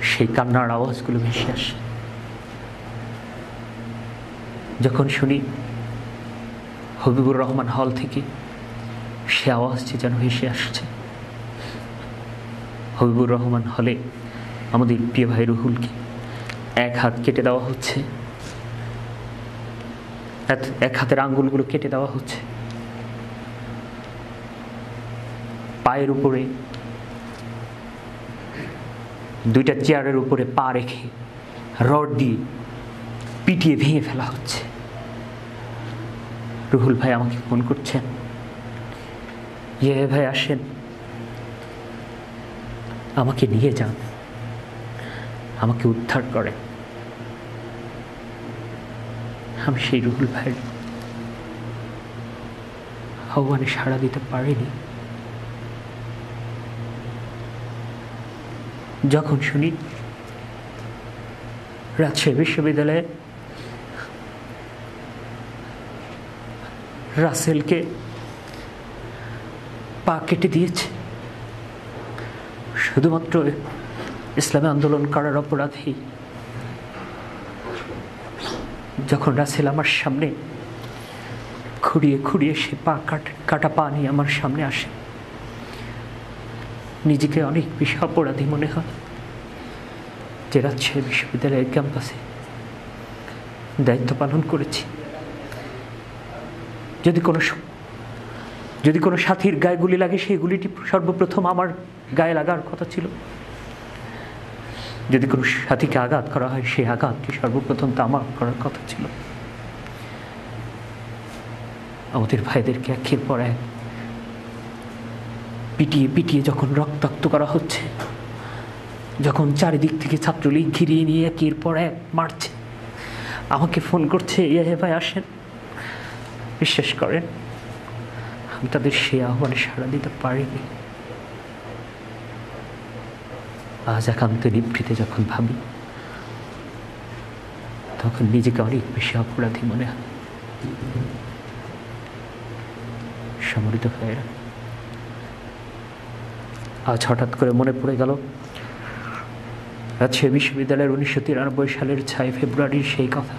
সেই কান্নার আওয়াজগুলো ভেসে আসে। যখন শুনি হবিবুর রহমান হল থেকে, সে আওয়াজটি যেন ভেসে আসছে। হবিবুর রহমান হলে আমাদের প্রিয় ভাই রুহুলকে এক হাত কেটে দেওয়া হচ্ছে, এক হাতের আঙ্গুলগুলো কেটে দেওয়া হচ্ছে, পায়ের উপরে দুইটা চেয়ারের উপরে পা রেখে রড দিয়ে পিটিয়ে ভেঙে ফেলা হচ্ছে। রুহুল ভাই আমাকে ফোন করছেন, ভাই আসেন, আমাকে নিয়ে যান, আমাকে উদ্ধার করেন। আমি সেই রুহুল ভাইয়ের আহ্বানে সাড়া দিতে পারিনি। যখন শুনি রাজশাহী বিশ্ববিদ্যালয়ে রাসেলকে পা কেটে দিয়েছে শুধুমাত্র ইসলামী আন্দোলন করার অপরাধে, যখন রাসেল আমার সামনে খুঁড়িয়ে খুঁড়িয়ে সে পা কাটা পা নিয়ে আমার সামনে আসে, নিজেকে অনেক বেশি অপরাধী মনে হয় যে রাজশাহী বিশ্ববিদ্যালয়ের ক্যাম্পাসে দায়িত্ব পালন করেছি। যদি কোনো সাথীর গায়ে গুলি লাগে, সেই গুলিটি সর্বপ্রথম আমার গায়ে লাগার কথা ছিল। যদি কোনো সাথীকে আঘাত করা হয়, সেই আঘাতটি সর্বপ্রথম তামাক করার কথা ছিল। আমাদের ভাইদেরকে একের পর এক পিটিয়ে পিটিয়ে যখন রক্তাক্ত করা হচ্ছে, যখন চারিদিক থেকে ছাত্রলীগ ঘিরিয়ে নিয়ে একের পর এক মারছে, আমাকে ফোন করছে, ইয়ে ভাই আসেন। বিশ্বাস করেন, আমি তাদের সে আহ্বানে সাড়া দিতে পারিনি। আজ একান্ত নিভৃতে যখন ভাবি, তখন নিজেকে অনেক বেশি অপরাধী মনে হয়। সম্মানিত ভাইয়েরা, আজ হঠাৎ করে মনে পড়ে গেল রাজশাহী বিশ্ববিদ্যালয়ের 1993 সালের 6 ফেব্রুয়ারির সেই কথা।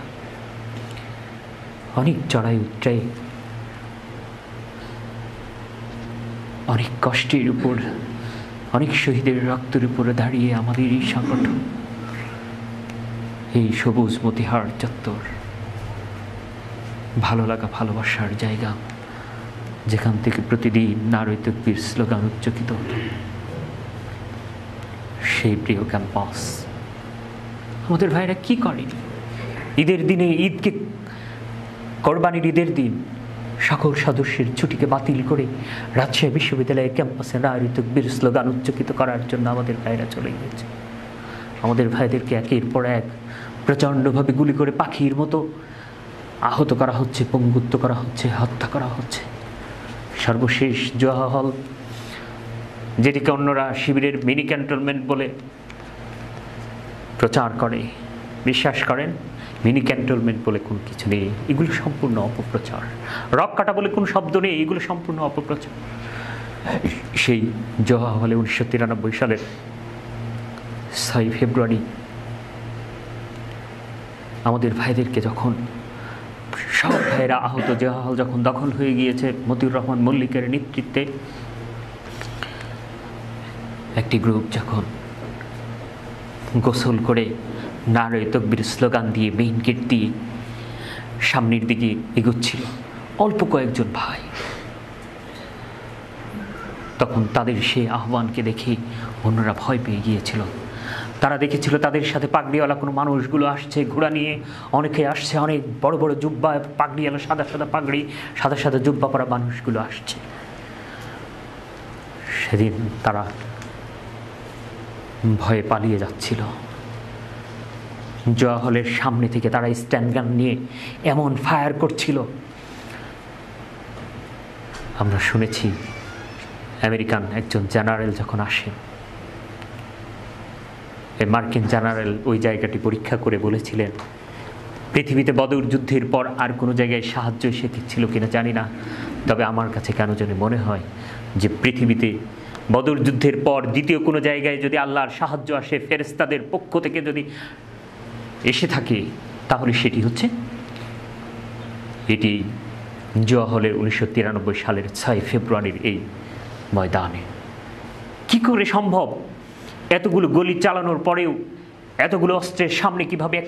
অনেক চড়াই উতরাই, অনেক কষ্টের উপর, অনেক শহীদের রক্তের উপরে দাঁড়িয়ে আমাদের এই সংগঠন, এই সবুজ মতিহার চত্বর, ভালো লাগা ভালোবাসার জায়গা, যেখান থেকে প্রতিদিন নারী তাকবীর স্লোগান উচ্চকিত হতো। সেই প্রিয় ক্যাম্পাস আমাদের ভাইরা কি করেনি? ঈদের দিনে, ঈদকে কোরবানির ঈদের দিন, সকল সদস্যের ছুটিকে বাতিল করে রাজশাহী বিশ্ববিদ্যালয়ের ক্যাম্পাসে নারী তাকবীর স্লোগান উচ্চকিত করার জন্য আমাদের ভাইরা চলে গিয়েছে। আমাদের ভাইদেরকে একের পর এক প্রচণ্ডভাবে গুলি করে পাখির মতো আহত করা হচ্ছে, পঙ্গুত্ব করা হচ্ছে, হত্যা করা হচ্ছে। সর্বশেষ জোহা হল, যেটিকে অন্যরা শিবিরের মিনি ক্যান্টনমেন্ট বলে প্রচার করে, বিশ্বাস করেন মিনি ক্যান্টনমেন্ট বলে কোনো কিছু নেই, এগুলো সম্পূর্ণ অপপ্রচার। রক কাটা বলে কোনো শব্দ নেই, এগুলো সম্পূর্ণ অপপ্রচার। সেই জোহা হলে 1993 সালের 6 ফেব্রুয়ারি আমাদের ভাইদেরকে যখন সব ভাইয়েরা আহত, জোহা হল যখন দখল হয়ে গিয়েছে মতিউর রহমান মল্লিকের নেতৃত্বে, একটি গ্রুপ যখন গোসল করে নারে তাকবীর স্লোগান দিয়ে মেইন গেট দিয়ে সামনের দিকে এগোচ্ছিল, অল্প কয়েকজন ভাই, তখন তাদের সেই আহ্বানকে দেখে অন্যরা ভয় পেয়ে গিয়েছিল। তারা দেখেছিল তাদের সাথে পাগড়িওয়ালা কোনো মানুষগুলো আসছে, ঘোড়া নিয়ে অনেকে আসছে, অনেক বড় বড় জুব্বা, পাগড়িওয়ালা সাদা সাদা পাগড়ি, সাদা সাদা জুব্বা পরা মানুষগুলো আসছে। সেদিন তারা ভয়ে পালিয়ে যাচ্ছিল। জোয়া হলের সামনে থেকে তারা স্ট্যান্ড গান নিয়ে এমন ফায়ার করছিল, আমরা শুনেছি আমেরিকান একজন জেনারেল যখন আসেন, এই মার্কিন জেনারেল ওই জায়গাটি পরীক্ষা করে বলেছিলেন, পৃথিবীতে বদর যুদ্ধের পর আর কোনো জায়গায় সাহায্য এসে ছিল কিনা জানি না, তবে আমার কাছে কেন জানি মনে হয় যে পৃথিবীতে বদর যুদ্ধের পর দ্বিতীয় কোনো জায়গায় যদি আল্লাহর সাহায্য আসে, ফেরেশতাদের পক্ষ থেকে যদি এসে থাকে, তাহলে সেটি হচ্ছে এটি জোয়া হলের 1993 সালের 6 ফেব্রুয়ারির এই ময়দানে। কি করে সম্ভব এতগুলো গুলি চালানোর পরেও এতগুলো অস্ত্রের সামনে কিভাবে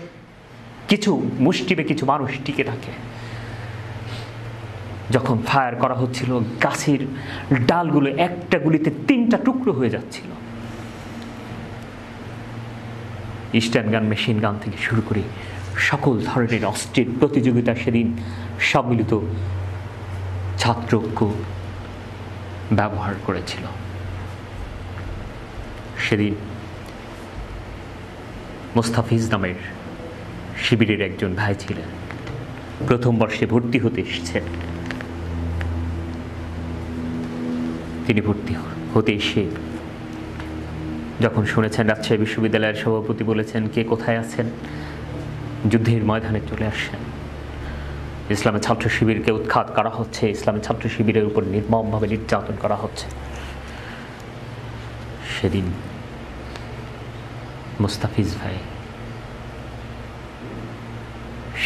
কিছু মুষ্টিমে কিছু মানুষ টিকে থাকে? যখন ফায়ার করা হচ্ছিল, গাছের ডালগুলো একটা গুলিতে 3টা টুকরো হয়ে যাচ্ছিল। স্ট্যান্ড গান, মেশিন গান থেকে শুরু করে সকল ধরনের অস্ত্রের প্রতিযোগিতা সেদিন সম্মিলিত ছাত্রকে ব্যবহার করেছিল। সেদিন মোস্তাফিজ নামের শিবিরের একজন ভাই ছিলেন, প্রথম বর্ষে ভর্তি হতে এসেছেন। তিনি ভর্তি হতে এসে যখন শুনেছেন রাজশাহী বিশ্ববিদ্যালয়ের সভাপতি বলেছেন কে কোথায় আছেন, যুদ্ধের ময়দানে চলে আসেন, ইসলামের ছাত্র শিবিরকে উৎখাত করা হচ্ছে, ইসলামের ছাত্র শিবিরের উপর নির্মমভাবে নির্যাতন করা হচ্ছে। সেদিন মুস্তাফিজ ভাই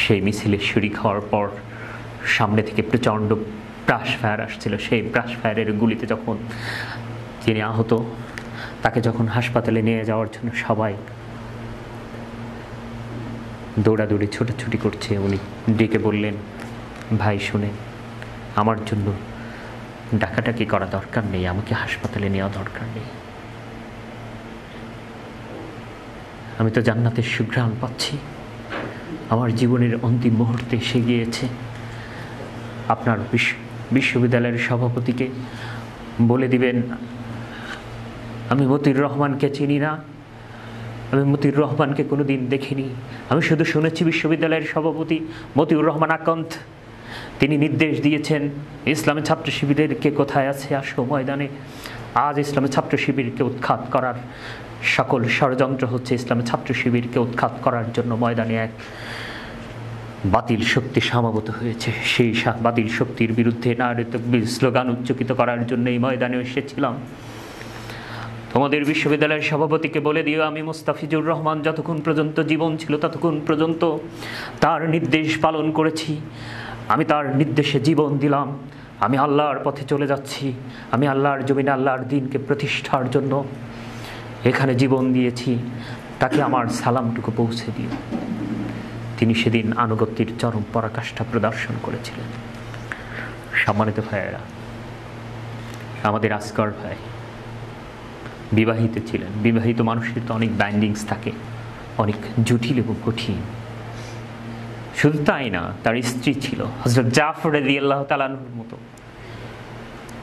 সেই মিছিলে শরিক হওয়ার পর সামনে থেকে প্রচণ্ড ব্রাশ ফায়ার আসছিল। সেই ব্রাশ ফায়ারের গুলিতে যখন তিনি আহত, তাকে যখন হাসপাতালে নিয়ে যাওয়ার জন্য সবাই দৌড়াদৌড়ি ছোটাছুটি করছে, উনি ডেকে বললেন, ভাই শুনে, আমার জন্য ডাকাডাকি করা দরকার নেই, আমাকে হাসপাতালে নেওয়া দরকার নেই। আমি তো জান্নাতের সুঘ্রাণ পাচ্ছি, আমার জীবনের অন্তিম মুহূর্তে এসে গিয়েছে। আপনার বিশ্ববিদ্যালয়ের সভাপতিকে বলে দিবেন, আমি মতিউর রহমানকে চিনি না, আমি মতিউর রহমানকে কোনো দিন দেখিনি, আমি শুধু শুনেছি বিশ্ববিদ্যালয়ের সভাপতি মতিউর রহমান আকন্দ, তিনি নির্দেশ দিয়েছেন ইসলামী ছাত্র শিবিরেরকে কোথায় আছে আসো ময়দানে। আজ ইসলামী ছাত্র শিবিরকে উৎখাত করার সকল ষড়যন্ত্র হচ্ছে ইসলামী ছাত্র শিবিরকে উৎখাত করার জন্য ময়দানে এক বাতিল শক্তি সমাবেত হয়েছে। সেই বাতিল শক্তির বিরুদ্ধে নারে তাকবীর স্লোগান উচ্চকিত করার জন্য এই ময়দানে এসেছিলাম। তোমাদের বিশ্ববিদ্যালয়ের সভাপতিকে বলে দিও, আমি মুস্তাফিজুর রহমান যতক্ষণ পর্যন্ত জীবন ছিল ততক্ষণ পর্যন্ত তার নির্দেশ পালন করেছি, আমি তার নির্দেশে জীবন দিলাম, আমি আল্লাহর পথে চলে যাচ্ছি, আমি আল্লাহর জমিনে আল্লাহর দ্বীনকে প্রতিষ্ঠার জন্য এখানে জীবন দিয়েছি, তাকে আমার সালামটুকু পৌঁছে দিও। তিনি সেদিন আনুগত্যের চরম পরাকাষ্ঠা প্রদর্শন করেছিলেন। সম্মানিত ভাইয়েরা, আমাদের আসগর ভাই বিবাহিত ছিলেন। বিবাহিত মানুষের তো অনেক বাইন্ডিংস থাকে, অনেক জটিল এবং কঠিন। শুধু তাই না, তার স্ত্রী ছিল হযরত জাফর রাদিয়াল্লাহু তাআলা আনহুর মতো।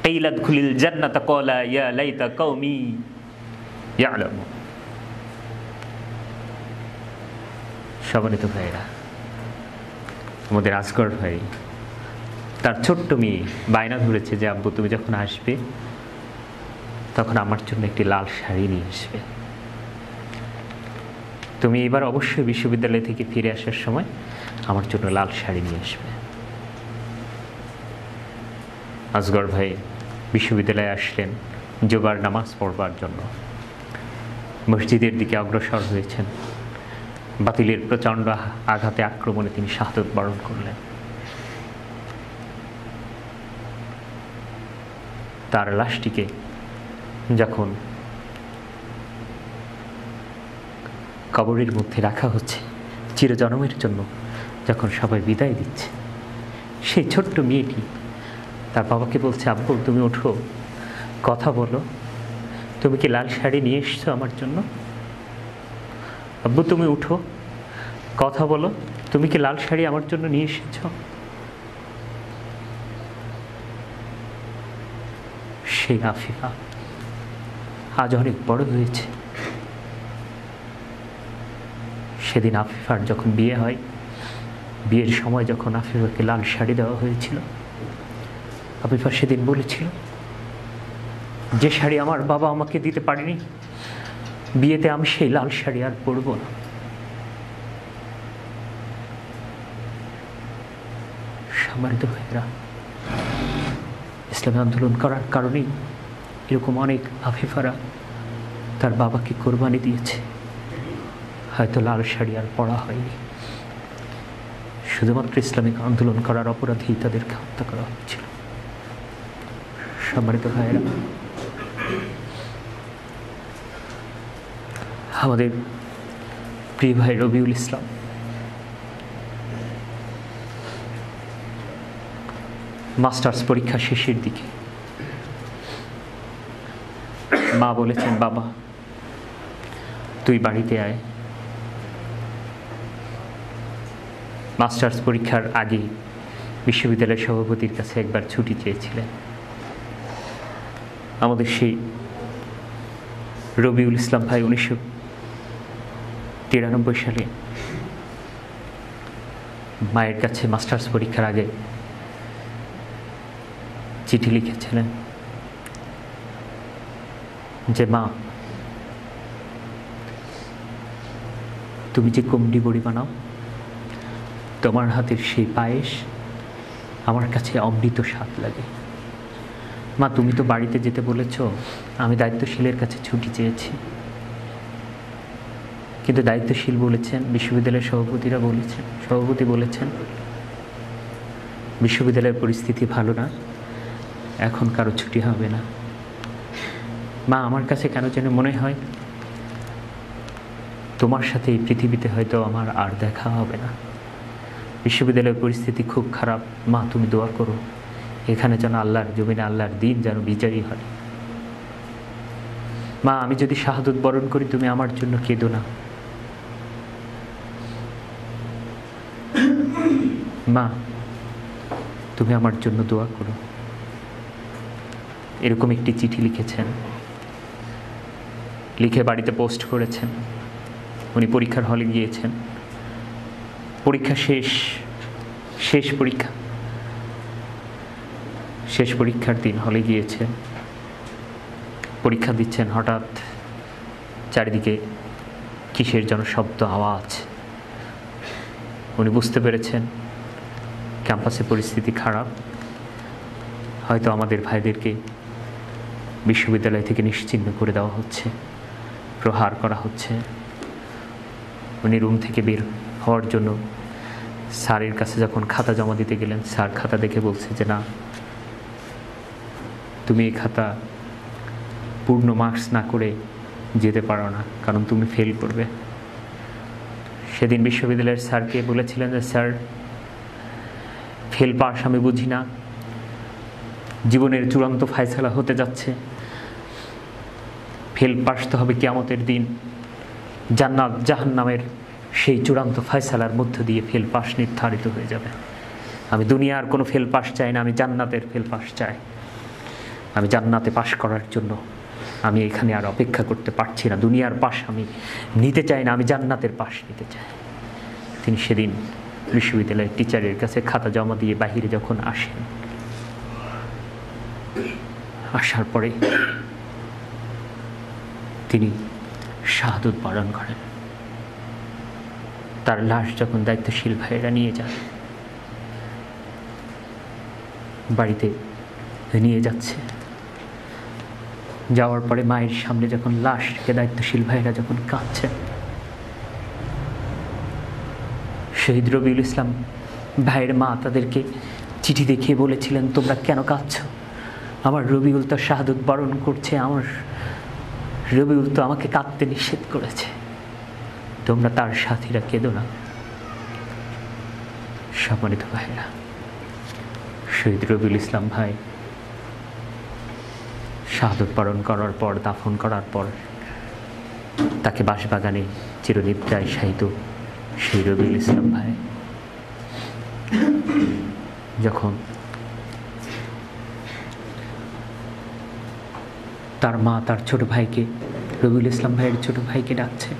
তাইলাদ খুলিল জান্নাতা ক্বালা ইয়া লাইতা কওমি ইয়ালামু। সম্মানিত ভাইরা, আমাদের আসগর ভাই, তার ছোট্ট মেয়ে বায়না ধরেছে যে আব্বু তুমি যখন আসবে তখন আমার জন্য একটি লাল শাড়ি নিয়ে আসবে। তুমি এবার অবশ্যই বিশ্ববিদ্যালয় থেকে ফিরে আসার সময় আমার জন্য লাল শাড়ি নিয়ে আসবে। আসগর ভাই বিশ্ববিদ্যালয়ে আসলেন জুমার নামাজ পড়বার জন্য। মসজিদের দিকে অগ্রসর হয়েছেন। বাতিলের প্রচণ্ড আঘাতে আক্রমণে তিনি শাহাদাত বরণ করলেন। তার লাশটিকে যখন কবরের মধ্যে রাখা হচ্ছে চিরজন্মের জন্য, যখন সবাই বিদায় দিচ্ছে, সেই ছোট্ট মেয়েটি তার বাবাকে বলছে, আব্বু তুমি ওঠো, কথা বলো, তুমি কি লাল শাড়ি নিয়ে এসছো আমার জন্য? আব্বু তুমি উঠো, কথা বলো, তুমি কি লাল শাড়ি আমার জন্য নিয়ে এসেছ? সেই আফিফা আজ অনেক বড় হয়েছে। সেদিন আফিফার যখন বিয়ে হয়, বিয়ের সময় যখন আফিফাকে লাল শাড়ি দেওয়া হয়েছিল, আফিফা সেদিন বলেছিল, যে শাড়ি আমার বাবা আমাকে দিতে পারেনি, বিয়েতে আমি সেই লাল শাড়ি আর পরব না। সম্মানিত ভাইরা, ইসলামী আন্দোলন করার কারণেই এরকম অনেক আফিফারা তার বাবাকে কোরবানি দিয়েছে। হয়তো লাল শাড়ি আর পরা হয়নি, শুধুমাত্র ইসলামিক আন্দোলন করার অপরাধেই তাদেরকে হত্যা করা হচ্ছিল। সম্মানিত ভাইয়েরা, আমাদের প্রিয় ভাই রবিউল ইসলাম মাস্টার্স পরীক্ষা শেষের দিকে মা বলেছেন, বাবা তুই বাড়িতে আয়। মাস্টার্স পরীক্ষার আগে বিশ্ববিদ্যালয়ের সভাপতির কাছে একবার ছুটি চেয়েছিলেন। আমাদের সেই রবিউল ইসলাম ভাই 1993 সালে মায়ের কাছে মাস্টার্স পরীক্ষার আগে চিঠি লিখেছিলেন যে, মা তুমি যে কুমড়ি বড়ি বানাও, তোমার হাতের সেই পায়েস আমার কাছে অমৃত স্বাদ লাগে। মা তুমি তো বাড়িতে যেতে বলেছ, আমি দায়িত্বশীলের কাছে ছুটি চেয়েছি, কিন্তু দায়িত্বশীল বলেছেন, বিশ্ববিদ্যালয়ের সভাপতি বলেছেন বিশ্ববিদ্যালয়ের পরিস্থিতি ভালো না, এখন কারো ছুটি হবে না। মা আমার কাছে কেন যেন মনে হয় তোমার সাথে এই পৃথিবীতে হয়তো আমার আর দেখা হবে না। বিশ্ববিদ্যালয়ের পরিস্থিতি খুব খারাপ, মা তুমি দোয়া করো এখানে যেন আল্লাহর জমিনে আল্লাহর দিন যেন বিজয়ী হয়। মা আমি যদি শাহাদাত বরণ করি তুমি আমার জন্য কেঁদো না, মা, তুমি আমার জন্য দোয়া করো। এরকম একটি চিঠি লিখেছেন, লিখে বাড়িতে পোস্ট করেছেন। উনি পরীক্ষার হলে গিয়েছেন, পরীক্ষা শেষ পরীক্ষার দিন হলে গিয়েছেন, পরীক্ষা দিচ্ছেন। হঠাৎ চারিদিকে কিসের যেন শব্দ, আওয়াজ। উনি বুঝতে পেরেছেন ক্যাম্পাসে পরিস্থিতি খারাপ, হয়তো আমাদের ভাইদেরকে বিশ্ববিদ্যালয় থেকে নিশ্চিহ্ন করে দেওয়া হচ্ছে, প্রহার করা হচ্ছে। উনি রুম থেকে বের হওয়ার জন্য স্যারের কাছে যখন খাতা জমা দিতে গেলেন, স্যার খাতা দেখে বলছে যে না, তুমি এই খাতা পূর্ণ মার্কস না করে যেতে পারো না, কারণ তুমি ফেল করবে। সেদিন বিশ্ববিদ্যালয়ের স্যারকে বলেছিলেন যে স্যার, ফেল পাস আমি বুঝি না, জীবনের চূড়ান্ত ফায়সালা হতে যাচ্ছে, ফেল পাস তো হবে কিয়ামতের দিন, জান্নাত জাহান্নামের সেই চূড়ান্ত ফায়সালার মধ্য দিয়ে ফেল পাস নির্ধারিত হয়ে যাবে। আমি দুনিয়ার কোনো ফেল পাস চাই না, আমি জান্নাতের ফেল পাস চাই। আমি জান্নাতে পাস করার জন্য আমি এখানে আর অপেক্ষা করতে পারছি না। দুনিয়ার পাস আমি নিতে চাই না, আমি জান্নাতের পাস নিতে চাই। তিনি সেদিন বিশ্ববিদ্যালয়ের টিচারের কাছে খাতা জমা দিয়ে বাহিরে যখন আসেন, আসার পরে তিনি শাহাদত বরণ করেন। তার লাশ যখন দায়িত্বশীল ভাইয়েরা নিয়ে যান, বাড়িতে নিয়ে যাচ্ছে, যাওয়ার পরে মায়ের সামনে যখন লাশ রেখে দায়িত্বশীল ভাইয়েরা যখন কাঁদছেন, শহীদ রবিউল ইসলাম ভাইয়ের মা তাদেরকে চিঠি দেখিয়ে বলেছিলেন, তোমরা কেন কাঁদছ? আমার রবিউল তো শাহাদত বরণ করছে, আমার রবিউল তো আমাকে কাঁদতে নিষেধ করেছে, তোমরা তার সাথীরা কেঁদো না। সম্মানিত ভাইরা, শহীদ রবিউল ইসলাম ভাই শাহাদত বরণ করার পর, দাফন করার পর তাকে বাঁশবাগানে চিরনিদ্রায় শায়িত সেই রবিউল ইসলাম ভাই যখন তার মা তার ছোট ভাইকে, রবিউল ইসলাম ভাইয়ের ছোট ভাইকে ডাকছে,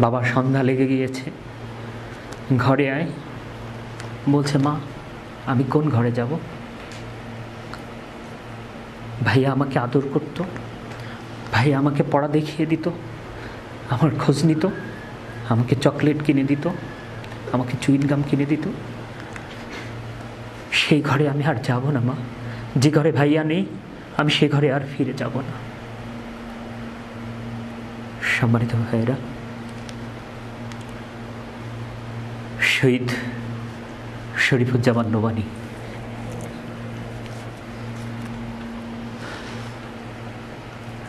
বাবা সন্ধ্যা লেগে গিয়েছে, ঘরে আয়। বলছে, মা আমি কোন ঘরে যাব? ভাইয়া আমাকে আদর করতো, ভাইয়া আমাকে পড়া দেখিয়ে দিত, আমার খোঁজ নিত, আমাকে চকলেট কিনে দিত, আমাকে চুইনগাম কিনে দিত। সেই ঘরে আমি আর যাব না মা। যে ঘরে ভাইয়া নেই, আমি সে ঘরে আর ফিরে যাব না। সম্মানিত ভাইয়েরা, শহীদ শরীফুজ্জামান নোমানী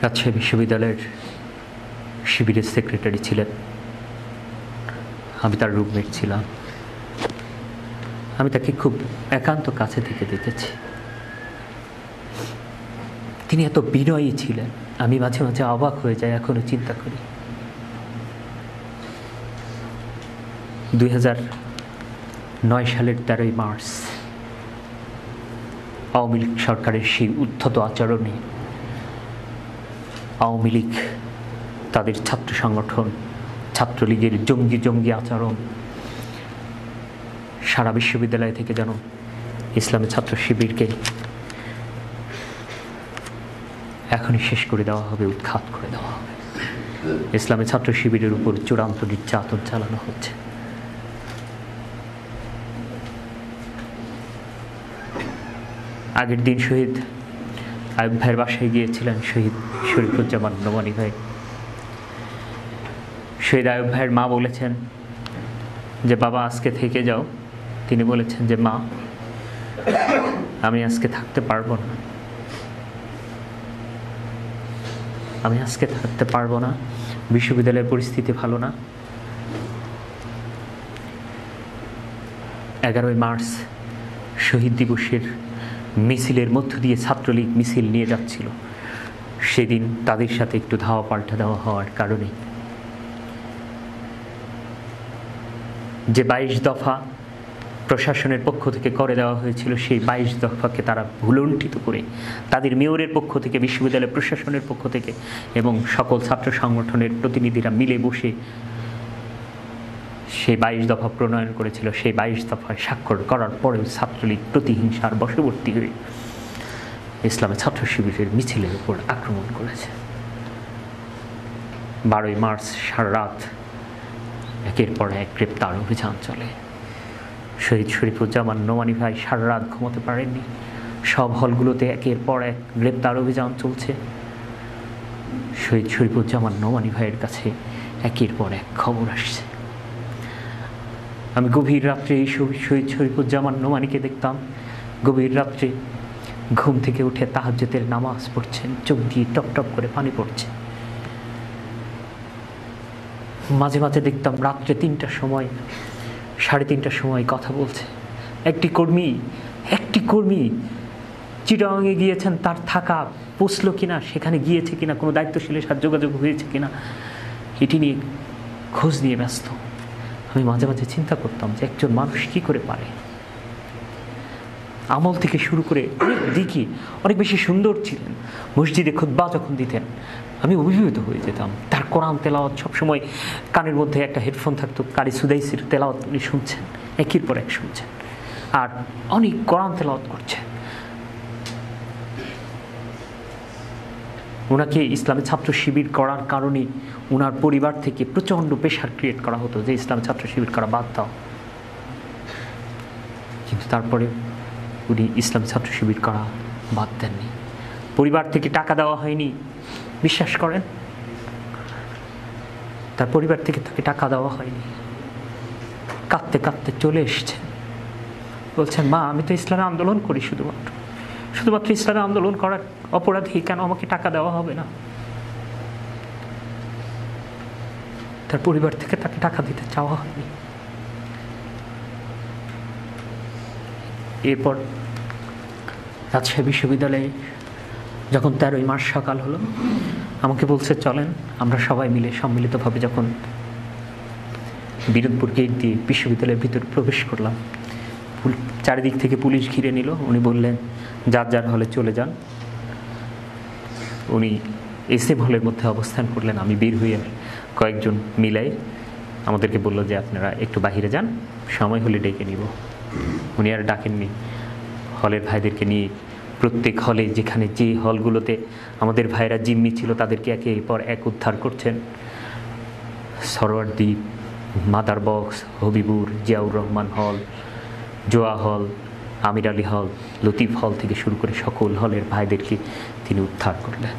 রাজশাহী বিশ্ববিদ্যালয়ের শিবিরের সেক্রেটারি ছিলেন। আমি তার রুমমেট ছিলাম। আমি তাকে খুব একান্ত কাছে থেকে দেখেছি। তিনি এত বিনয়ী ছিলেন, আমি মাঝে মাঝে অবাক হয়ে যাই, এখনো চিন্তা করি। 2009 সালের 13ই মার্চ আওয়ামী লীগ সরকারের সেই উদ্ধত আচরণে আওয়ামী লীগ, তাদের ছাত্র সংগঠন, ছাত্রলীগের জঙ্গি আচরণ, সারা বিশ্ববিদ্যালয় থেকে যেন ইসলামী ছাত্র শিবিরকে এখনই শেষ করে দেওয়া হবে, উৎখাত করে দেওয়া হবে। ইসলামী ছাত্র শিবিরের উপর চূড়ান্ত নির্যাতন চালানো হচ্ছে। আগের দিন শহীদ আয়ুব ভাইয়ের বাসায় গিয়েছিলেন শহীদ শরীফুজ্জামান নোমানী ভাই। শহীদ আয়ুব ভাইয়ের মা বলেছেন যে বাবা আজকে থেকে যাও। তিনি বলেছেন যে মা আমি আজকে থাকতে পারবো না, আমি আজকে থাকতে পারবো না, বিশ্ববিদ্যালয়ের পরিস্থিতি ভালো না। 11ই মার্চ শহীদ দিবসের মিছিলের মধ্য দিয়ে ছাত্রলীগ মিছিল নিয়ে যাচ্ছিল। সেদিন তাদের সাথে একটু ধাওয়া পাল্টা দেওয়া হওয়ার কারণে যে 22 দফা প্রশাসনের পক্ষ থেকে করে দেওয়া হয়েছিল সেই 22 দফাকে তারা ভুলণ্ঠিত করে তাদের মেয়রের পক্ষ থেকে, বিশ্ববিদ্যালয় প্রশাসনের পক্ষ থেকে এবং সকল ছাত্র সংগঠনের প্রতিনিধিরা মিলে বসে সেই 22 দফা প্রণয়ন করেছিল। সেই 22 দফায় স্বাক্ষর করার পরেও ছাত্রলীগ প্রতিহিংসার বশবর্তী হয়ে ইসলামী ছাত্র শিবিরের মিছিলের উপর আক্রমণ করেছে। 12ই মার্চ সারা রাত একের পর এক গ্রেপ্তার অভিযান চলে। শহীদ শরীফুজ্জামান নোমানী ভাই সারা রাত ঘুমাতে পারেননি। সব হলগুলোতে একের পর এক গ্রেপ্তার অভিযান চলছে। শহীদ শরীফুজ্জামান নোমানী ভাইয়ের কাছে একের পর এক খবর আসছে। আমি গভীর রাত্রে এই শহীদ শরীফুজ্জামান নোমানীকে দেখতাম গভীর রাত্রে ঘুম থেকে উঠে তাহাজ্জুদের নামাজ পড়ছেন, চোখ দিয়ে টপ করে পানি পড়ছে। মাঝে মাঝে দেখতাম রাত্রে 3টার সময়, 3:30টার সময় কথা বলছে। একটি কর্মী চিটাগাংয়ে গিয়েছেন, তার থাকা পৌঁছলো কিনা, সেখানে গিয়েছে কিনা, কোনো দায়িত্বশীলের সাথে যোগাযোগ হয়েছে কিনা, এটি নিয়ে খোঁজ নিয়ে ব্যস্ত। আমি মাঝে মাঝে চিন্তা করতাম যে একজন মানুষ কি করে পারে। আমল থেকে শুরু করে অনেক দিকে অনেক বেশি সুন্দর ছিলেন। মসজিদে খুতবা যখন দিতেন আমি অভিভূত হয়ে যেতাম। তার কোরআন তেলাওয়াত সবসময় কানের মধ্যে একটা হেডফোন থাকতো, কারি সুদাইসির তেলাওয়াত উনি শুনছেন, একের পর এক শুনছেন, আর অনেক কোরআন তেলাওয়াত করছেন। ওনাকে ইসলামী ছাত্র শিবির করার কারণে ওনার পরিবার থেকে প্রচণ্ড প্রেশার ক্রিয়েট করা হতো যে ইসলামী ছাত্র শিবির করা বাদ দাও, কিন্তু তারপরে উনি ইসলামী ছাত্র শিবির করা বাদ দেননি। পরিবার থেকে টাকা দেওয়া হয়নি, বিশ্বাস করেন, তার পরিবার থেকে তাকে টাকা দেওয়া হয়নি। কাঁদতে কাঁদতে চলে এসছেন, বলছেন মা আমি তো ইসলামে আন্দোলন করি, শুধুমাত্র ইসলামে আন্দোলন করার অপরাধী, কেন আমাকে টাকা দেওয়া হবে না? তার পরিবার থেকে তাকে টাকা দিতে চাওয়া হয়নি। এরপর রাজশাহী বিশ্ববিদ্যালয়ে যখন 13ই মার্চ সকাল হলো, আমাকে বলছে চলেন আমরা সবাই মিলে সম্মিলিতভাবে যখন বিরোধপুর গেট দিয়ে বিশ্ববিদ্যালয়ের ভিতরে প্রবেশ করলাম, চারিদিক থেকে পুলিশ ঘিরে নিল। উনি বললেন যার যার হলে চলে যান। উনি এসএম হলের মধ্যে অবস্থান করলেন। আমি বের হয়ে কয়েকজন মিলাই আমাদেরকে বলল যে আপনারা একটু বাহিরে যান, সময় হলে ডেকে নিব। উনি আর ডাকেননি, হলের ভাইদেরকে নিয়ে প্রত্যেক হলে যেখানে যে হলগুলোতে আমাদের ভাইরা জিম্মি ছিল তাদেরকে একের পর এক উদ্ধার করছেন। সরোয়ারদ্বীপ, মাদার বক্স, হবিবুর, জিয়াউর রহমান হল, জোয়া হল, আমির আলী হল, লতিফ হল থেকে শুরু করে সকল হলের ভাইদেরকে তিনি উদ্ধার করলেন।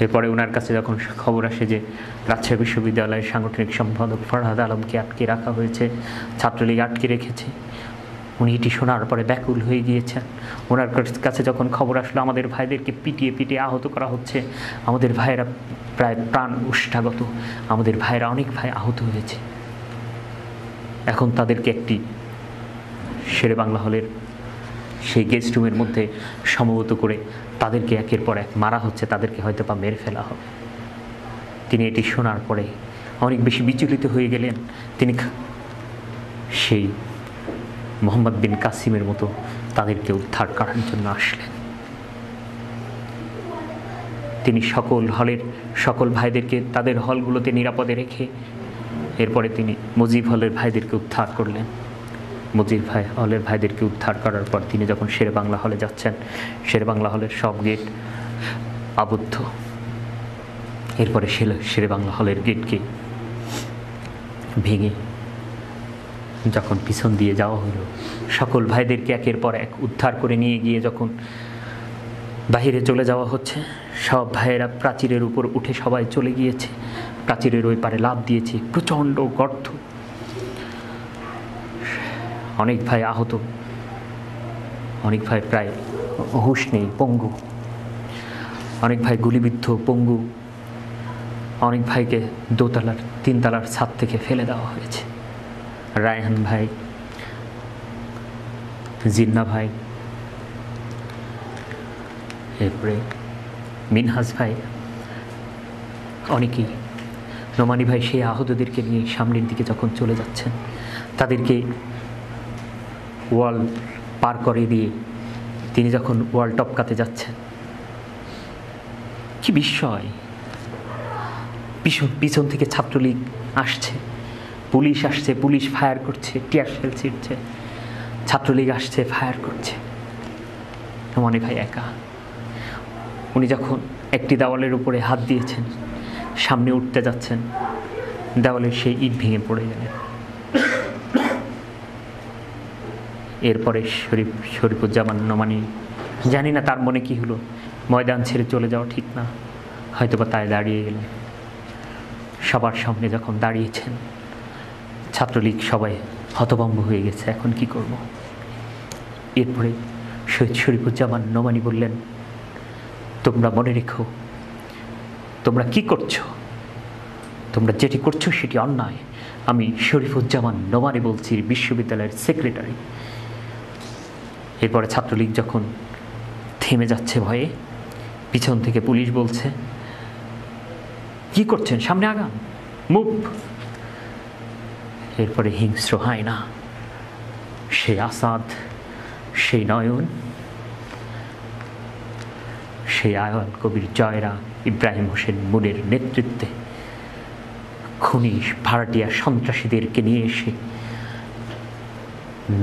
এরপরে ওনার কাছে যখন খবর আসে যে রাজশাহী বিশ্ববিদ্যালয়ের সাংগঠনিক সম্পাদক ফরহাদ আলমকে আটকে রাখা হয়েছে, ছাত্রলীগ আটকে রেখেছে, উনি এটি শোনার পরে ব্যাকুল হয়ে গিয়েছেন। ওনার কাছে যখন খবর আসলো আমাদের ভাইদেরকে পিটিয়ে আহত করা হচ্ছে, আমাদের ভাইয়েরা প্রায় প্রাণ উষ্ঠাগত, আমাদের ভাইয়েরা অনেক ভাই আহত হয়েছে, এখন তাদেরকে একটি শেরে বাংলা হলের সেই গেস্ট রুমের মধ্যে সমবেত করে তাদেরকে একের পর এক মারা হচ্ছে, তাদেরকে হয়তো বা মেরে ফেলা হবে। তিনি এটি শোনার পরে অনেক বেশি বিচলিত হয়ে গেলেন। তিনি সেই মোহাম্মদ বিন কাসিমের মতো তাদেরকে উদ্ধার করার জন্য আসলেন। তিনি সকল ভাইদেরকে তাদের হলগুলোতে নিরাপদে রেখে এরপরে তিনি মুজিব হলের ভাইদেরকে উদ্ধার করলেন। মুজিব হলের ভাইদেরকে উদ্ধার করার পর তিনি যখন শেরে বাংলা হলে যাচ্ছেন, শেরে বাংলা হলের সব গেট আবদ্ধ। এরপরে শেরে বাংলা হলের গেটকে ভেঙে যখন পিছন দিয়ে যাওয়া হলো, সকল ভাইদেরকে একের পর এক উদ্ধার করে নিয়ে গিয়ে যখন বাহিরে চলে যাওয়া হচ্ছে, সব ভাইয়েরা প্রাচীরের উপর উঠে সবাই চলে গিয়েছে, প্রাচীরের ওই পারে লাফ দিয়েছে, প্রচণ্ড গর্ত, অনেক ভাই আহত, অনেক ভাই প্রায় হুঁশ নেই, পঙ্গু, অনেক ভাই গুলিবিদ্ধ পঙ্গু, অনেক ভাইকে 3 তলার ছাদ থেকে ফেলে দেওয়া হয়েছে। রায়হান ভাই, জিন্না ভাই, এরপরে মিনহাজ ভাই, অনেকেই, নোমানী ভাই সেই আহতদেরকে নিয়ে সামনের দিকে যখন চলে যাচ্ছেন, তাদেরকে ওয়াল পার করে দিয়ে তিনি যখন ওয়াল টপকাতে যাচ্ছেন, কি বিস্ময়! পিছন থেকে ছাত্রলীগ আসছে, পুলিশ আসছে, পুলিশ ফায়ার করছে, টিয়ার শেল ছিটছে, ছাত্রলীগ আসছে, ফায়ার করছে। নোমানী ভাই একা। উনি যখন একটি দেওয়ালের উপরে হাত দিয়েছেন, সামনে উঠতে যাচ্ছেন, দেওয়ালের সেই ইট ভেঙে পড়ে গেলেন। এরপরে শরীফুজ্জামান নোমানী, জানি না তার মনে কি হলো, ময়দান ছেড়ে চলে যাওয়া ঠিক না, হয়তোবা তাই দাঁড়িয়ে গেলেন। সবার সামনে যখন দাঁড়িয়েছেন, ছাত্রলীগ সবাই হতভম্ব হয়ে গেছে, এখন কি করব। এরপরে শহীদ শরীফুজ্জামান নোমানী বললেন, তোমরা মনে রেখো, তোমরা কি করছো, তোমরা যেটি করছো সেটি অন্যায়। আমি শরীফুজ্জামান নোমানী বলছি, বিশ্ববিদ্যালয়ের সেক্রেটারি। এরপরে ছাত্রলীগ যখন থেমে যাচ্ছে ভয়ে, পিছন থেকে পুলিশ বলছে, কি করছেন, সামনে আগান, মুভ। এরপরে হিংস্র হায়না, সেই আসাদ, সেই নয়ন, সেই আয়াল কবির জয়রা, ইব্রাহিম হোসেন মুনের নেতৃত্বে খুনি ভাড়াটিয়া সন্ত্রাসীদেরকে নিয়ে এসে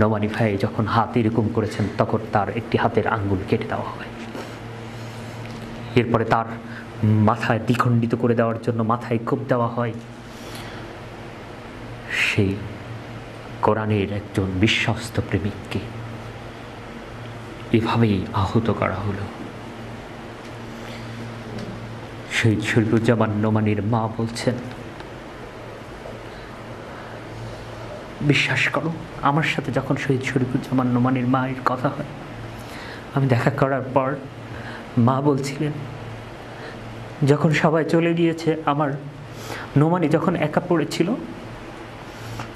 নোমানী ভাই যখন হাত এরকম করেছেন, তখন তার একটি হাতের আঙ্গুল কেটে দেওয়া হয়। এরপরে তার মাথায় দ্বিখণ্ডিত করে দেওয়ার জন্য মাথায় কোপ দেওয়া হয়। সেই কোরআনের একজন বিশ্বস্ত প্রেমিককে এভাবেই আহত করা হলো। শহীদ শরীফুজ্জামান নোমানীর মা বলছেন, বিশ্বাস করো, আমার সাথে যখন শহীদ শরীফুজ্জামান নোমানীর মায়ের কথা হয়, আমি দেখা করার পর মা বলছিলেন, যখন সবাই চলে গিয়েছে, আমার নোমানী যখন একা পড়েছিল,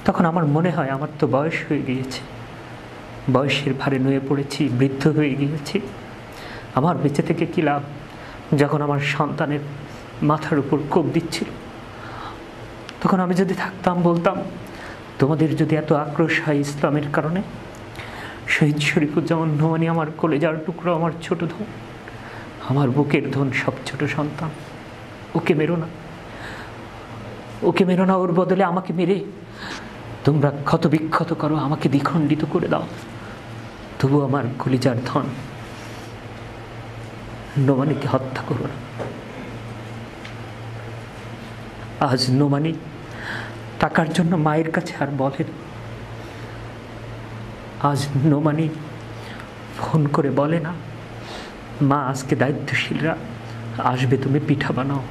তখন আমার মনে হয় আমার তো বয়স হয়ে গিয়েছে, বয়সের ভারে নুয়ে পড়েছি, বৃদ্ধ হয়ে গিয়েছি, আমার বেঁচে থেকে কী লাভ। যখন আমার সন্তানের মাথার উপর কোপ দিচ্ছিল, তখন আমি যদি থাকতাম, বলতাম, তোমাদের যদি এত আক্রোশ হয় ইসলামের কারণে, শহীদ শরীফুজ্জামান নোমানী আমার কলেজার টুকরো, আমার ছোট ধন, আমার বুকের ধন, সব ছোট সন্তান, ওকে মেরো না, ওকে মেরো না, ওর বদলে আমাকে মেরে তোমরা ক্ষত বিক্ষত করো, আমাকে দ্বিখণ্ডিত করে দাও, তবু আমার কলিজার ধন নোমানীকে হত্যা করো না। আজ নোমানী টাকার জন্য মায়ের কাছে আর বলেন, আজ নোমানী ফোন করে বলে না, মা আজকে দায়িত্বশীলরা আসবে, তুমি পিঠা বানাও।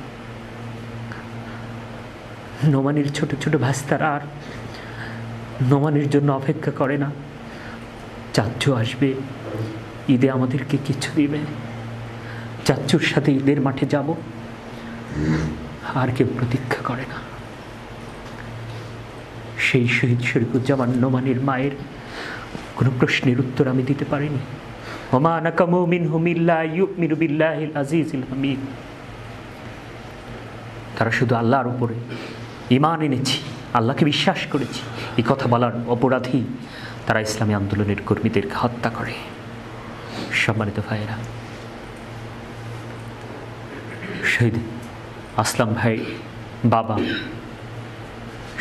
নোমানীর ছোট ছোট ভাস্তারা আর নোমানীর জন্য অপেক্ষা করে না, চাচ্চু আসবে, ঈদে আমাদেরকে কিছু দিবে, চাচ্চুর সাথে ঈদের মাঠে যাব, আর কেউ প্রতীক্ষা করে না। সেই শহীদ শরীফুজ্জামান নোমানীর মায়ের কোনো প্রশ্নের উত্তর আমি দিতে পারিনি। ওমা নাকামু মিনহুম ইল্লা ইউমিনু বিল্লাহিল আজিজিল হামিদ। তারা শুধু আল্লাহর উপরে ঈমান এনেছি, আল্লাহকে বিশ্বাস করেছি, এই কথা বলার অপরাধী তারা ইসলামী আন্দোলনের কর্মীদেরকে হত্যা করে। সম্মানিত ভাইয়েরা, শহীদ আসলাম ভাই বাবা,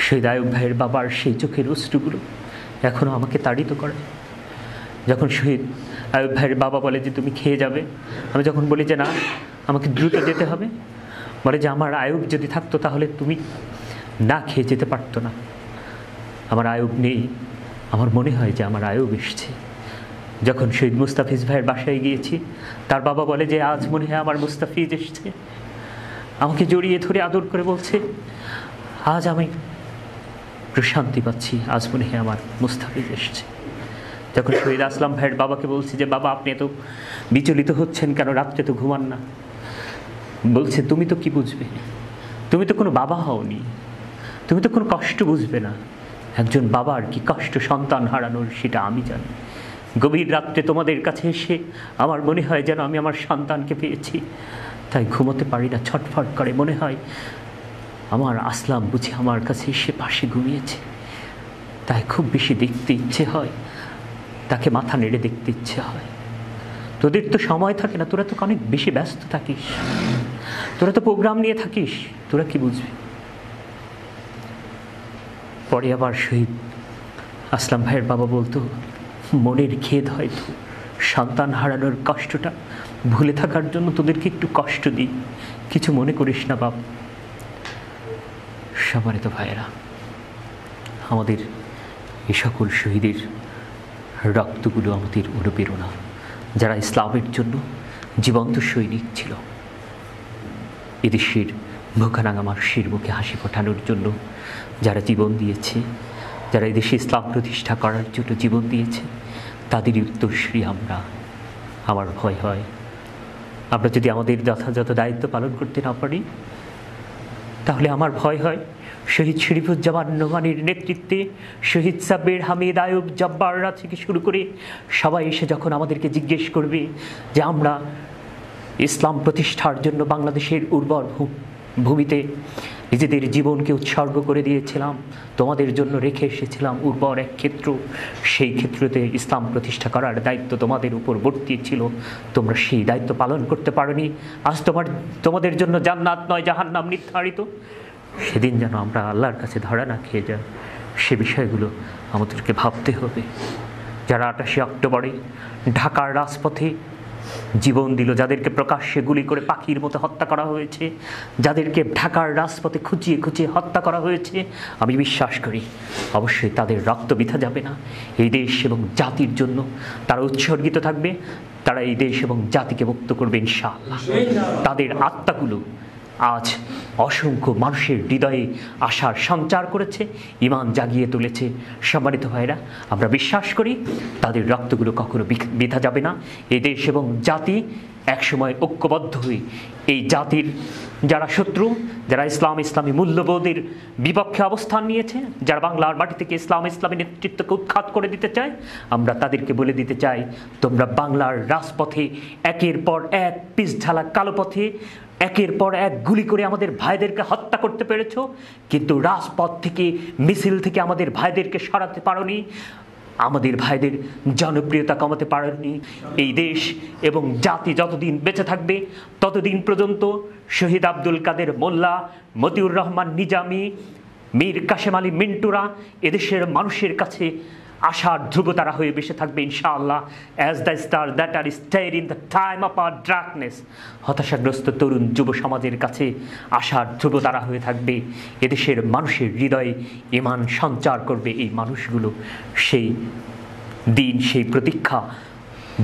শহীদ আয়ুব ভাইয়ের বাবার সেই চোখের অশ্রুগুলো এখনও আমাকে তাড়িত করে। যখন শহীদ আয়ুব ভাইয়ের বাবা বলে যে তুমি খেয়ে যাবে, আমি যখন বলি যে না, আমাকে দ্রুত যেতে হবে, বলে যে আমার আয়ুব যদি থাকতো তাহলে তুমি না খেয়ে যেতে পারতো না। আমার আয়ুব নেই, আমার মনে হয় যে আমার আয়ুব এসছে। যখন শহীদ মুস্তাফিজ ভাইয়ের বাসায় গিয়েছি, তার বাবা বলে যে আজ মনে হয় আমার মুস্তাফিজ এসছে, আমাকে জড়িয়ে ধরে আদর করে বলছে, আজ আমি প্রশান্তি পাচ্ছি, আজ মনে হয় আমার মুস্তাফিজ এসছে। যখন শহীদ আসলাম ভাইয়ের বাবাকে বলছি যে বাবা আপনি এত বিচলিত হচ্ছেন কেন, রাত্রে তো ঘুমান না, বলছে তুমি তো কি বুঝবে, তুমি তো কোনো বাবা হওনি, তুমি তো কোনো কষ্ট বুঝবে না, একজন বাবার কি কষ্ট সন্তান হারানোর সেটা আমি জানি। গভীর রাত্রে তোমাদের কাছে এসে আমার মনে হয় যেন আমি আমার সন্তানকে পেয়েছি, তাই ঘুমোতে পারি না, ছটফট করে, মনে হয় আমার আসলাম বুঝি আমার কাছে এসে পাশে ঘুমিয়েছে, তাই খুব বেশি দেখতে ইচ্ছে হয়, তাকে মাথা নেড়ে দেখতে ইচ্ছে হয়। তোদের তো সময় থাকে না, তোরা তো অনেক বেশি ব্যস্ত থাকিস, তোরা তো প্রোগ্রাম নিয়ে থাকিস, তোরা কি বুঝবি। পরে আবার শহীদ আসলাম ভাইয়ের বাবা বলতো, মনের খেদ হয়তো সন্তান হারানোর কষ্টটা ভুলে থাকার জন্য তোদেরকে একটু কষ্ট দিই, কিছু মনে করিস না বাপ। সম্মানিত ভাইয়েরা, আমাদের এ সকল শহীদের রক্তগুলো আমাদের অনুপ্রেরণা, যারা ইসলামের জন্য জীবন্ত সৈনিক ছিল, এদেশের মুখারাঙা মানুষের মুখে হাসি ফোটানোর জন্য যারা জীবন দিয়েছে, যারা এদেশে ইসলাম প্রতিষ্ঠা করার জন্য জীবন দিয়েছে, তাদেরই উত্তরসূরি আমরা। আমার ভয় হয় আমরা যদি আমাদের যথাযথ দায়িত্ব পালন করতে না পারি, তাহলে আমার ভয় হয় শহীদ শরীফুজ্জামান নোমানীর নেতৃত্বে শহীদ সাব্বির, হামিদ, আয়ুব, জব্বাররা থেকে শুরু করে সবাই এসে যখন আমাদেরকে জিজ্ঞেস করবে যে আমরা ইসলাম প্রতিষ্ঠার জন্য বাংলাদেশের উর্বর ভূমিতে নিজেদের জীবনকে উৎসর্গ করে দিয়েছিলাম, তোমাদের জন্য রেখে এসেছিলাম উর্বর এক ক্ষেত্র, সেই ক্ষেত্রতে ইসলাম প্রতিষ্ঠা করার দায়িত্ব তোমাদের উপর বর্তিয়েছিল, তোমরা সেই দায়িত্ব পালন করতে পারোনি, আজ তোমাদের জন্য জান্নাত নয় জাহান্নাম নির্ধারিত। সেদিন যেন আমরা আল্লাহর কাছে ধরা না খেয়ে যাই, সে বিষয়গুলো আমাদেরকে ভাবতে হবে। যারা 28 অক্টোবরে ঢাকার রাজপথে জীবন দিল, যাদেরকে প্রকাশ্যে গুলি করে পাখির মতো হত্যা করা হয়েছে, যাদেরকে ঢাকার রাজপথে খুঁচিয়ে খুঁচিয়ে হত্যা করা হয়েছে, আমি বিশ্বাস করি অবশ্যই তাদের রক্ত বৃথা যাবে না। এই দেশ এবং জাতির জন্য তারা উৎসর্গিত থাকবে, তারা এই দেশ এবং জাতিকে মুক্ত করবে ইনশাআল্লাহ। তাদের আত্মাগুলো আজ অসংখ্য মানুষের হৃদয়ে আশার সঞ্চার করেছে, ঈমান জাগিয়ে তুলেছে। সম্মানিত ভাইরা, আমরা বিশ্বাস করি তাদের রক্তগুলো কখনো বৃথা যাবে না। এই দেশ এবং জাতি একসময় ঐক্যবদ্ধ হয়ে এই জাতির যারা শত্রু, যারা ইসলামী মূল্যবোধের বিপক্ষে অবস্থান নিয়েছে, যারা বাংলার মাটি থেকে ইসলামী নেতৃত্বকে উৎখাত করে দিতে চায়, আমরা তাদেরকে বলে দিতে চাই, তোমরা বাংলার রাজপথে একের পর এক পিছঢালা কালো পথে একের পর এক গুলি করে আমাদের ভাইদেরকে হত্যা করতে পেরেছ, কিন্তু রাজপথ থেকে মিছিল থেকে আমাদের ভাইদেরকে সরাতে পারোনি, আমাদের ভাইদের জনপ্রিয়তা কমাতে পারেনি। এই দেশ এবং জাতি যতদিন বেঁচে থাকবে ততদিন পর্যন্ত শহীদ আব্দুল কাদের মোল্লা, মতিউর রহমান নিজামী, মীর কাশেম আলী মিন্টুরা এদেশের মানুষের কাছে আশার ধ্রুবতারা হয়ে বেঁচে থাকবে ইনশাআল্লাহ। As the star that are stare in the time of our darkness, হতাশাগ্রস্ত তরুণ যুব সমাজের কাছে আশার ধ্রুবতারা হয়ে থাকবে। এদেশের মানুষের হৃদয়ে ঈমান সঞ্চার করবে এই মানুষগুলো। সেই দিন, সেই প্রতীক্ষা,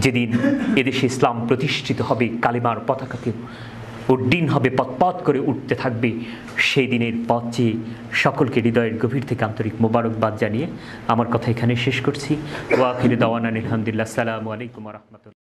যেদিন এদেশে ইসলাম প্রতিষ্ঠিত হবে, কালিমার পতাকাকে উড্ডীন হবে, পথ করে উঠতে থাকবে, সেই দিনের পথ চেয়ে সকলকে হৃদয়ের গভীর থেকে আন্তরিক মোবারকবাদ জানিয়ে আমার কথা এখানে শেষ করছি। ওয়া আখিরু দাওয়ানা আলহামদুলিল্লাহ, আসসালামু আলাইকুম ওয়া রাহমাতুল্লাহ।